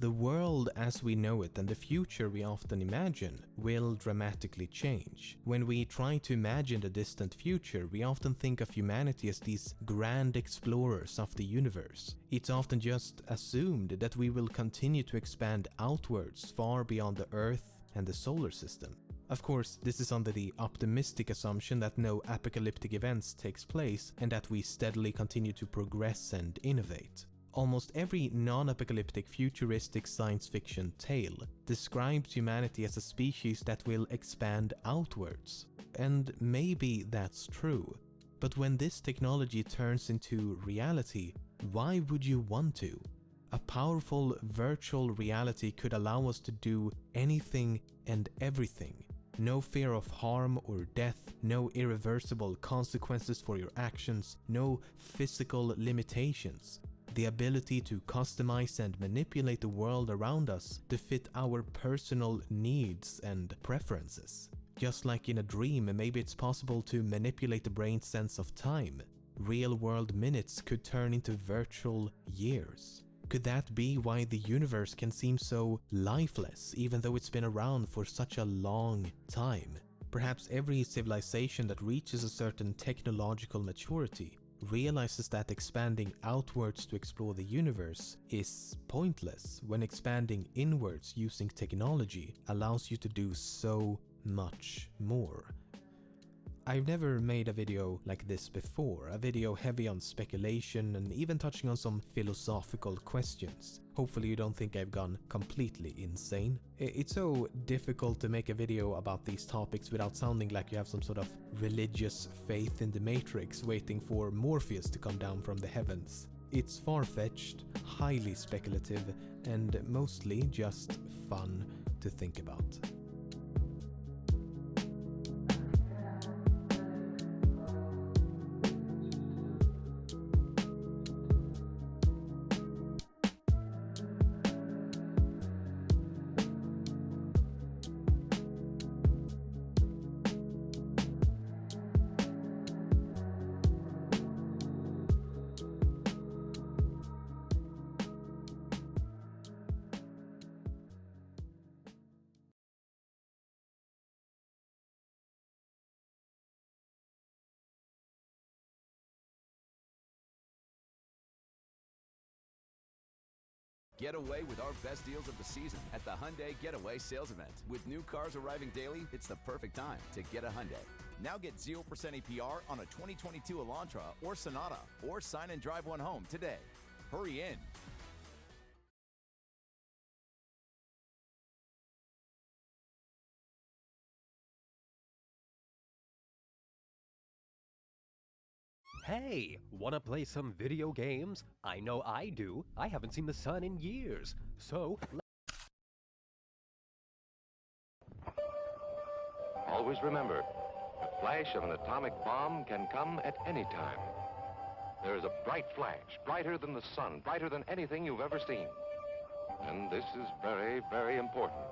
the world as we know it and the future we often imagine will dramatically change. When we try to imagine the distant future, we often think of humanity as these grand explorers of the universe. It's often just assumed that we will continue to expand outwards far beyond the Earth and the solar system. Of course, this is under the optimistic assumption that no apocalyptic events takes place and that we steadily continue to progress and innovate. Almost every non-apocalyptic futuristic science fiction tale describes humanity as a species that will expand outwards. And maybe that's true. But when this technology turns into reality, why would you want to? A powerful virtual reality could allow us to do anything and everything. No fear of harm or death, no irreversible consequences for your actions, no physical limitations. The ability to customize and manipulate the world around us to fit our personal needs and preferences. Just like in a dream, maybe it's possible to manipulate the brain's sense of time. Real-world minutes could turn into virtual years. Could that be why the universe can seem so lifeless, even though it's been around for such a long time? Perhaps every civilization that reaches a certain technological maturity realizes that expanding outwards to explore the universe is pointless when expanding inwards using technology allows you to do so much more. I've never made a video like this before, a video heavy on speculation and even touching on some philosophical questions. Hopefully you don't think I've gone completely insane. It's so difficult to make a video about these topics without sounding like you have some sort of religious faith in the Matrix waiting for Morpheus to come down from the heavens. It's far-fetched, highly speculative, and mostly just fun to think about.
Get away with our best deals of the season at the Hyundai Getaway Sales Event. With new cars arriving daily, it's the perfect time to get a Hyundai. Now get 0% APR on a 2022 Elantra or Sonata, or sign and drive one home today. Hurry in.
Hey, wanna play some video games? I know I do. I haven't seen the sun in years. So,
Always remember, the flash of an atomic bomb can come at any time. There is a bright flash, brighter than the sun, brighter than anything you've ever seen. And this is very, very important.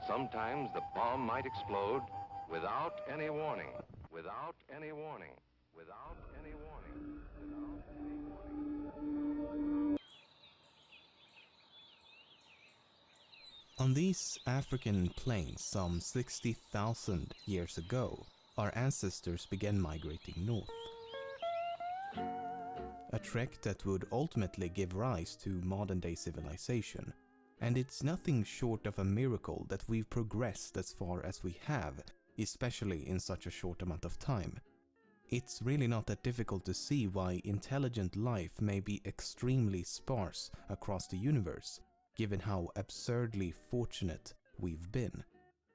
Sometimes the bomb might explode without any warning, without any warning, without any warning, without any warning.
On these African plains some 60,000 years ago, our ancestors began migrating north. A trek that would ultimately give rise to modern-day civilization. And it's nothing short of a miracle that we've progressed as far as we have, especially in such a short amount of time. It's really not that difficult to see why intelligent life may be extremely sparse across the universe, given how absurdly fortunate we've been.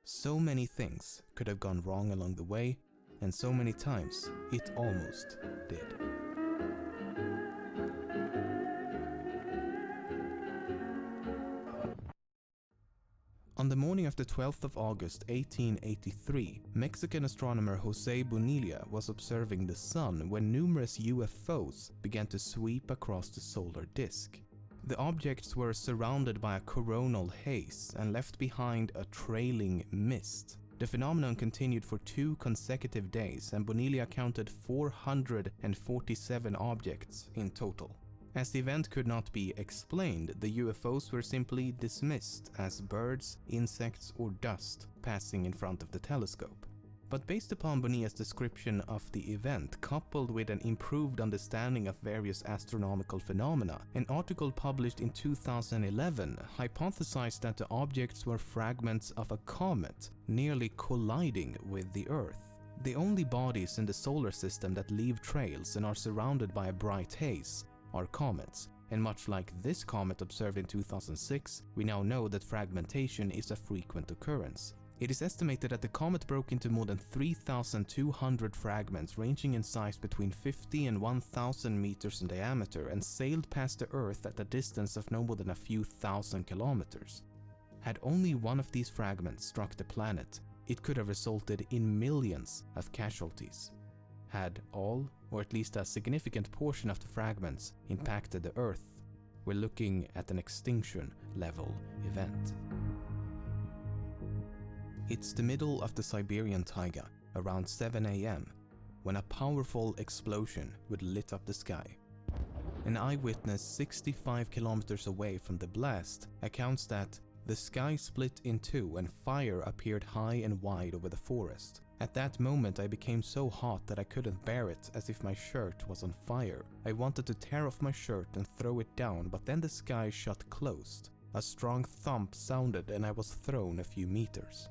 So many things could have gone wrong along the way, and so many times it almost did. On the morning of the 12th of August 1883, Mexican astronomer Jose Bonilla was observing the sun when numerous UFOs began to sweep across the solar disk. The objects were surrounded by a coronal haze and left behind a trailing mist. The phenomenon continued for 2 consecutive days, and Bonilla counted 447 objects in total. As the event could not be explained, the UFOs were simply dismissed as birds, insects, or dust passing in front of the telescope. But based upon Bonilla's description of the event, coupled with an improved understanding of various astronomical phenomena, an article published in 2011 hypothesized that the objects were fragments of a comet nearly colliding with the Earth. The only bodies in the solar system that leave trails and are surrounded by a bright haze are comets, and much like this comet observed in 2006, we now know that fragmentation is a frequent occurrence. It is estimated that the comet broke into more than 3,200 fragments ranging in size between 50 and 1,000 meters in diameter and sailed past the Earth at a distance of no more than a few thousand kilometers. Had only one of these fragments struck the planet, it could have resulted in millions of casualties. Had all, or at least a significant portion of the fragments, impacted the Earth, we're looking at an extinction-level event. It's the middle of the Siberian taiga, around 7 a.m., when a powerful explosion would lit up the sky. An eyewitness 65 kilometers away from the blast accounts that the sky split in two and fire appeared high and wide over the forest. At that moment I became so hot that I couldn't bear it, as if my shirt was on fire. I wanted to tear off my shirt and throw it down, but then the sky shut closed. A strong thump sounded and I was thrown a few meters.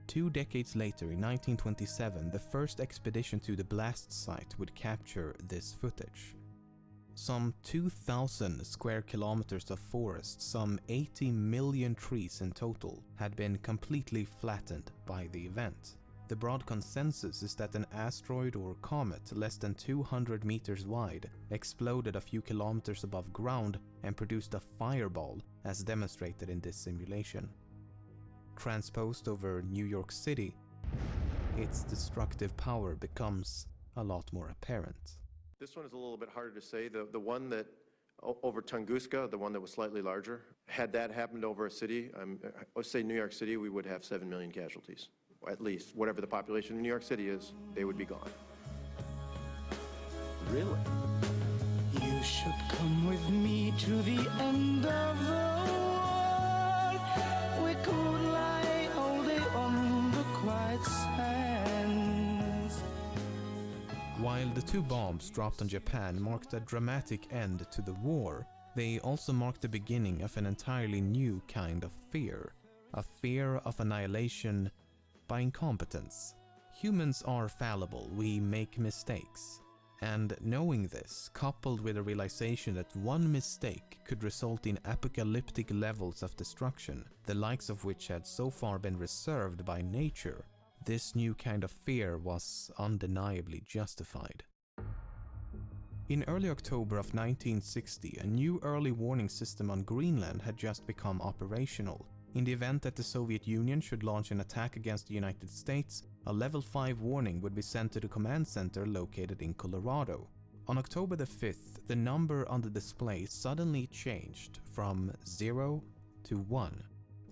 2 decades later, in 1927, the first expedition to the blast site would capture this footage. Some 2,000 square kilometers of forest, some 80 million trees in total, had been completely flattened by the event. The broad consensus is that an asteroid or comet less than 200 meters wide exploded a few kilometers above ground and produced a fireball, as demonstrated in this simulation. Transposed over New York City, its destructive power becomes a lot more apparent.
This one is a little bit harder to say. The one that over Tunguska, the one that was slightly larger, had that happened over a city, let's say New York City, we would have 7 million casualties. At least, whatever the population in New York City is, they would be gone.
Really?
You should come with me to the end of the world. We could lie all day on the quiet sands.
While the 2 bombs dropped on Japan marked a dramatic end to the war, they also marked the beginning of an entirely new kind of fear. A fear of annihilation by incompetence. Humans are fallible, we make mistakes. And knowing this, coupled with a realization that one mistake could result in apocalyptic levels of destruction, the likes of which had so far been reserved by nature, this new kind of fear was undeniably justified. In early October of 1960, a new early warning system on Greenland had just become operational. In the event that the Soviet Union should launch an attack against the United States, a level 5 warning would be sent to the command center located in Colorado. On October the 5th, the number on the display suddenly changed from 0 to 1,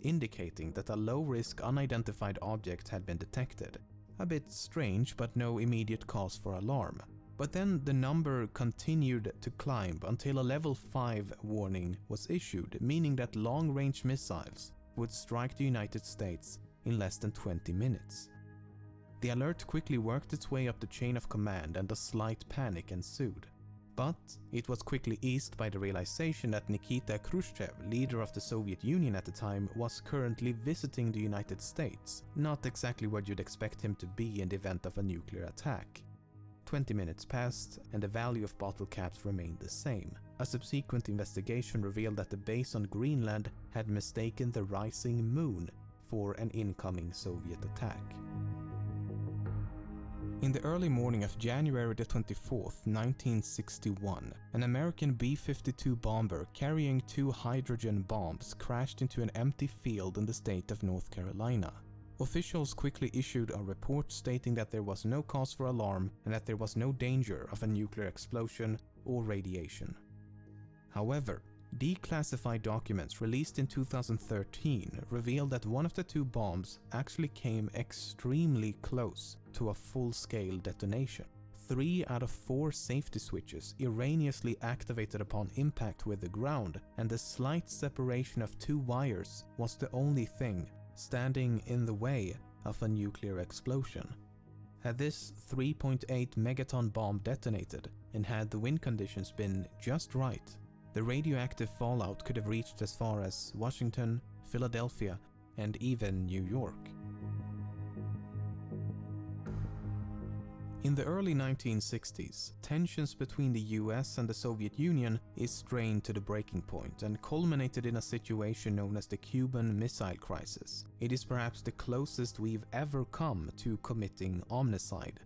indicating that a low-risk unidentified object had been detected. A bit strange, but no immediate cause for alarm. But then the number continued to climb until a level 5 warning was issued, meaning that long-range missiles would strike the United States in less than 20 minutes. The alert quickly worked its way up the chain of command and a slight panic ensued. But it was quickly eased by the realization that Nikita Khrushchev, leader of the Soviet Union at the time, was currently visiting the United States, not exactly where you'd expect him to be in the event of a nuclear attack. 20 minutes passed and the value of bottle caps remained the same. A subsequent investigation revealed that the base on Greenland had mistaken the rising moon for an incoming Soviet attack. In the early morning of January the 24th, 1961, an American B-52 bomber carrying 2 hydrogen bombs crashed into an empty field in the state of North Carolina. Officials quickly issued a report stating that there was no cause for alarm and that there was no danger of a nuclear explosion or radiation. However, declassified documents released in 2013 revealed that one of the 2 bombs actually came extremely close to a full-scale detonation. 3 out of 4 safety switches erroneously activated upon impact with the ground, and the slight separation of 2 wires was the only thing standing in the way of a nuclear explosion. Had this 3.8 megaton bomb detonated, and had the wind conditions been just right, the radioactive fallout could have reached as far as Washington, Philadelphia, and even New York. In the early 1960s, tensions between the US and the Soviet Union is strained to the breaking point and culminated in a situation known as the Cuban Missile Crisis. It is perhaps the closest we've ever come to committing omnicide.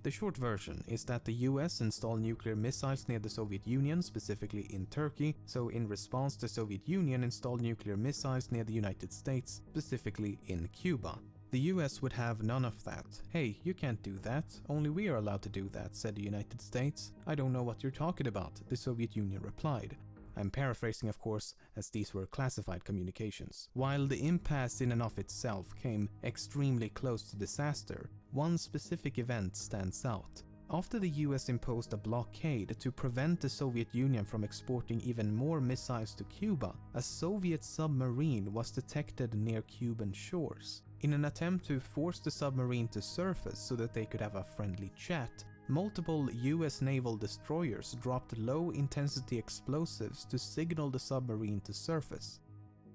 The short version is that the US installed nuclear missiles near the Soviet Union, specifically in Turkey, so in response the Soviet Union installed nuclear missiles near the United States, specifically in Cuba. The US would have none of that. "Hey, you can't do that, only we are allowed to do that," said the United States. "I don't know what you're talking about," the Soviet Union replied. I'm paraphrasing, of course, as these were classified communications. While the impasse in and of itself came extremely close to disaster, one specific event stands out. After the US imposed a blockade to prevent the Soviet Union from exporting even more missiles to Cuba, a Soviet submarine was detected near Cuban shores. In an attempt to force the submarine to surface so that they could have a friendly chat, multiple US naval destroyers dropped low-intensity explosives to signal the submarine to surface.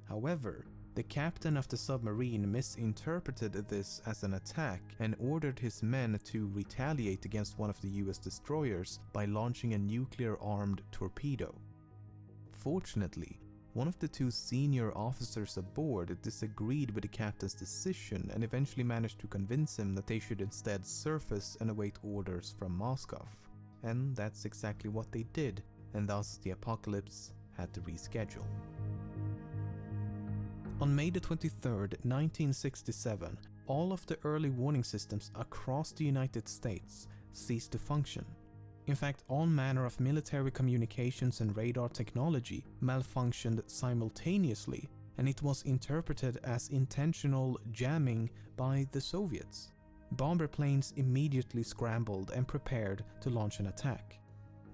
However, the captain of the submarine misinterpreted this as an attack and ordered his men to retaliate against one of the US destroyers by launching a nuclear-armed torpedo. Fortunately, one of the two senior officers aboard disagreed with the captain's decision and eventually managed to convince him that they should instead surface and await orders from Moscow. And that's exactly what they did, and thus the apocalypse had to reschedule. On May 23, 1967, all of the early warning systems across the United States ceased to function. In fact, all manner of military communications and radar technology malfunctioned simultaneously, and it was interpreted as intentional jamming by the Soviets. Bomber planes immediately scrambled and prepared to launch an attack.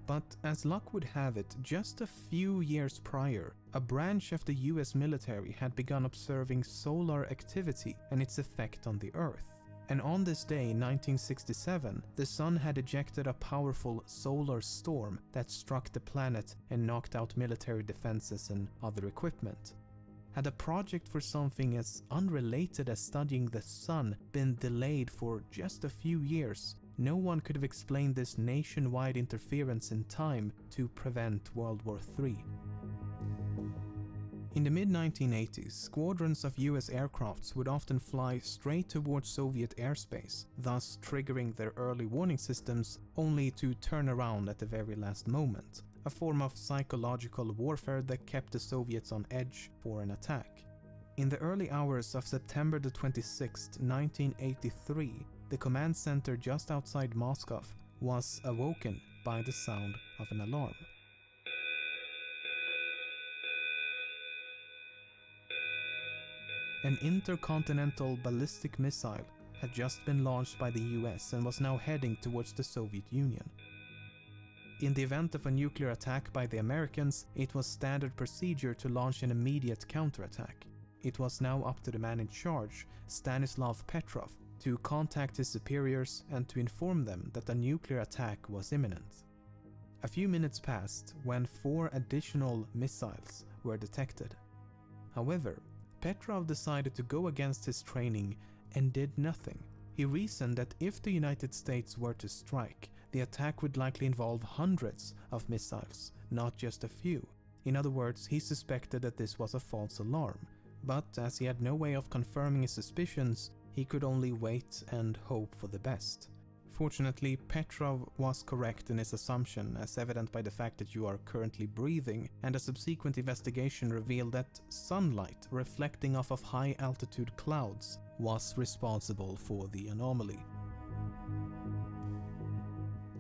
But as luck would have it, just a few years prior, a branch of the US military had begun observing solar activity and its effect on the Earth. And on this day, 1967, the sun had ejected a powerful solar storm that struck the planet and knocked out military defenses and other equipment. Had a project for something as unrelated as studying the sun been delayed for just a few years, no one could have explained this nationwide interference in time to prevent World War III. In the mid-1980s, squadrons of US aircrafts would often fly straight towards Soviet airspace, thus triggering their early warning systems only to turn around at the very last moment, a form of psychological warfare that kept the Soviets on edge for an attack. In the early hours of September 26, 1983, the command center just outside Moscow was awoken by the sound of an alarm. An intercontinental ballistic missile had just been launched by the US and was now heading towards the Soviet Union. In the event of a nuclear attack by the Americans, it was standard procedure to launch an immediate counterattack. It was now up to the man in charge, Stanislav Petrov, to contact his superiors and to inform them that a nuclear attack was imminent. A few minutes passed when 4 additional missiles were detected. However, Petrov decided to go against his training and did nothing. He reasoned that if the United States were to strike, the attack would likely involve hundreds of missiles, not just a few. In other words, he suspected that this was a false alarm. But as he had no way of confirming his suspicions, he could only wait and hope for the best. Fortunately, Petrov was correct in his assumption, as evident by the fact that you are currently breathing, and a subsequent investigation revealed that sunlight reflecting off of high-altitude clouds was responsible for the anomaly.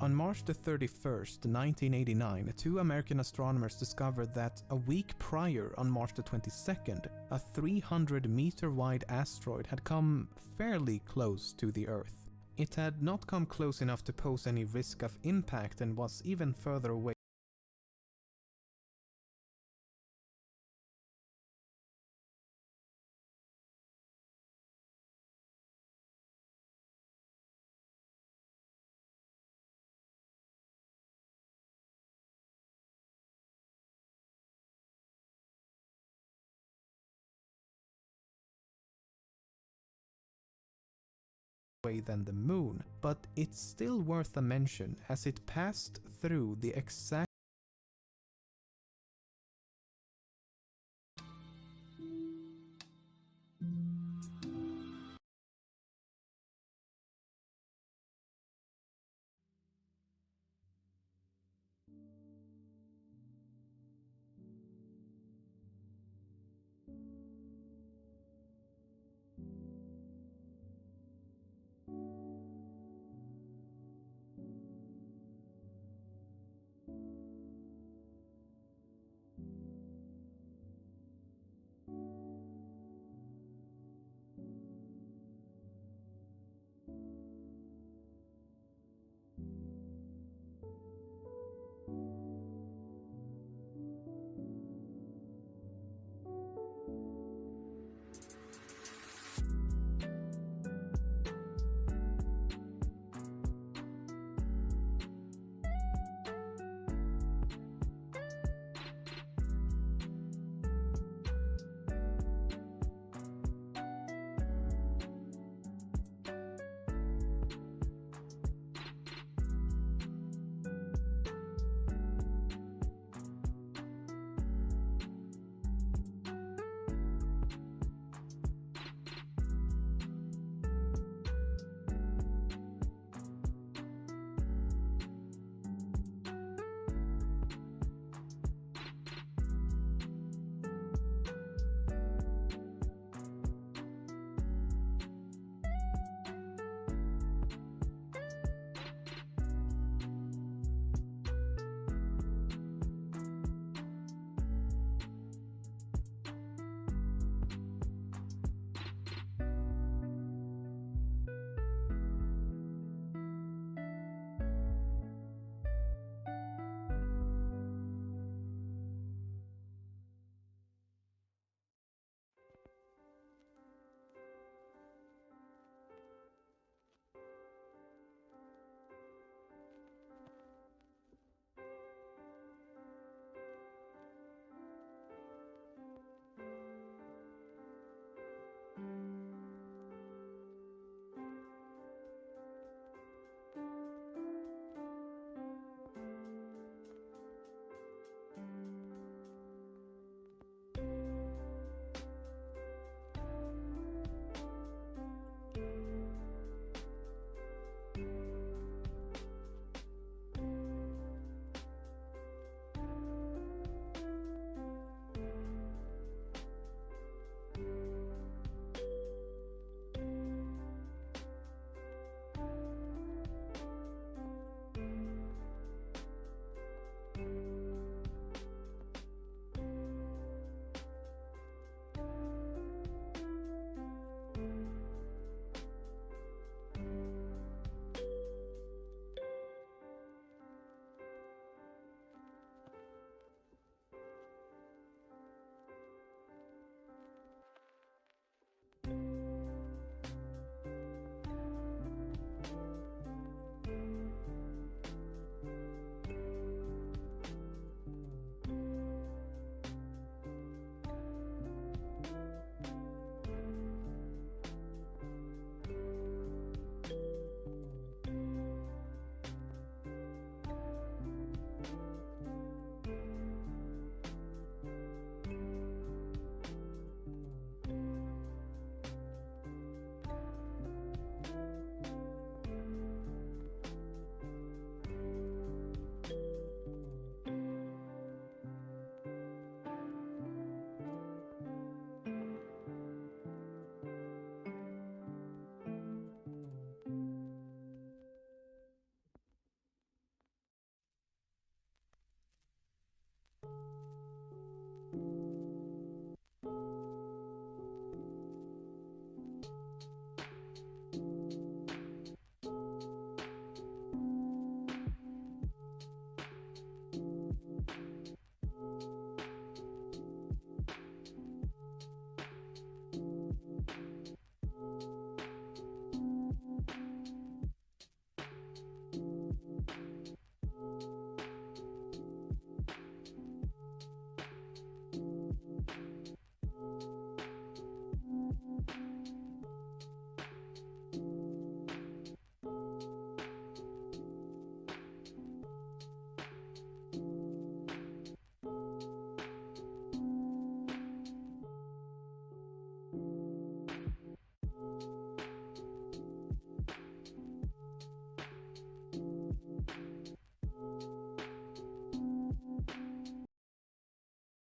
On March 31st, 1989, 2 American astronomers discovered that a week prior, on March 22nd, a 300-meter-wide asteroid had come fairly close to the Earth. It had not come close enough to pose any risk of impact and was even further away way than the moon, but it's still worth a mention as it passed through the exact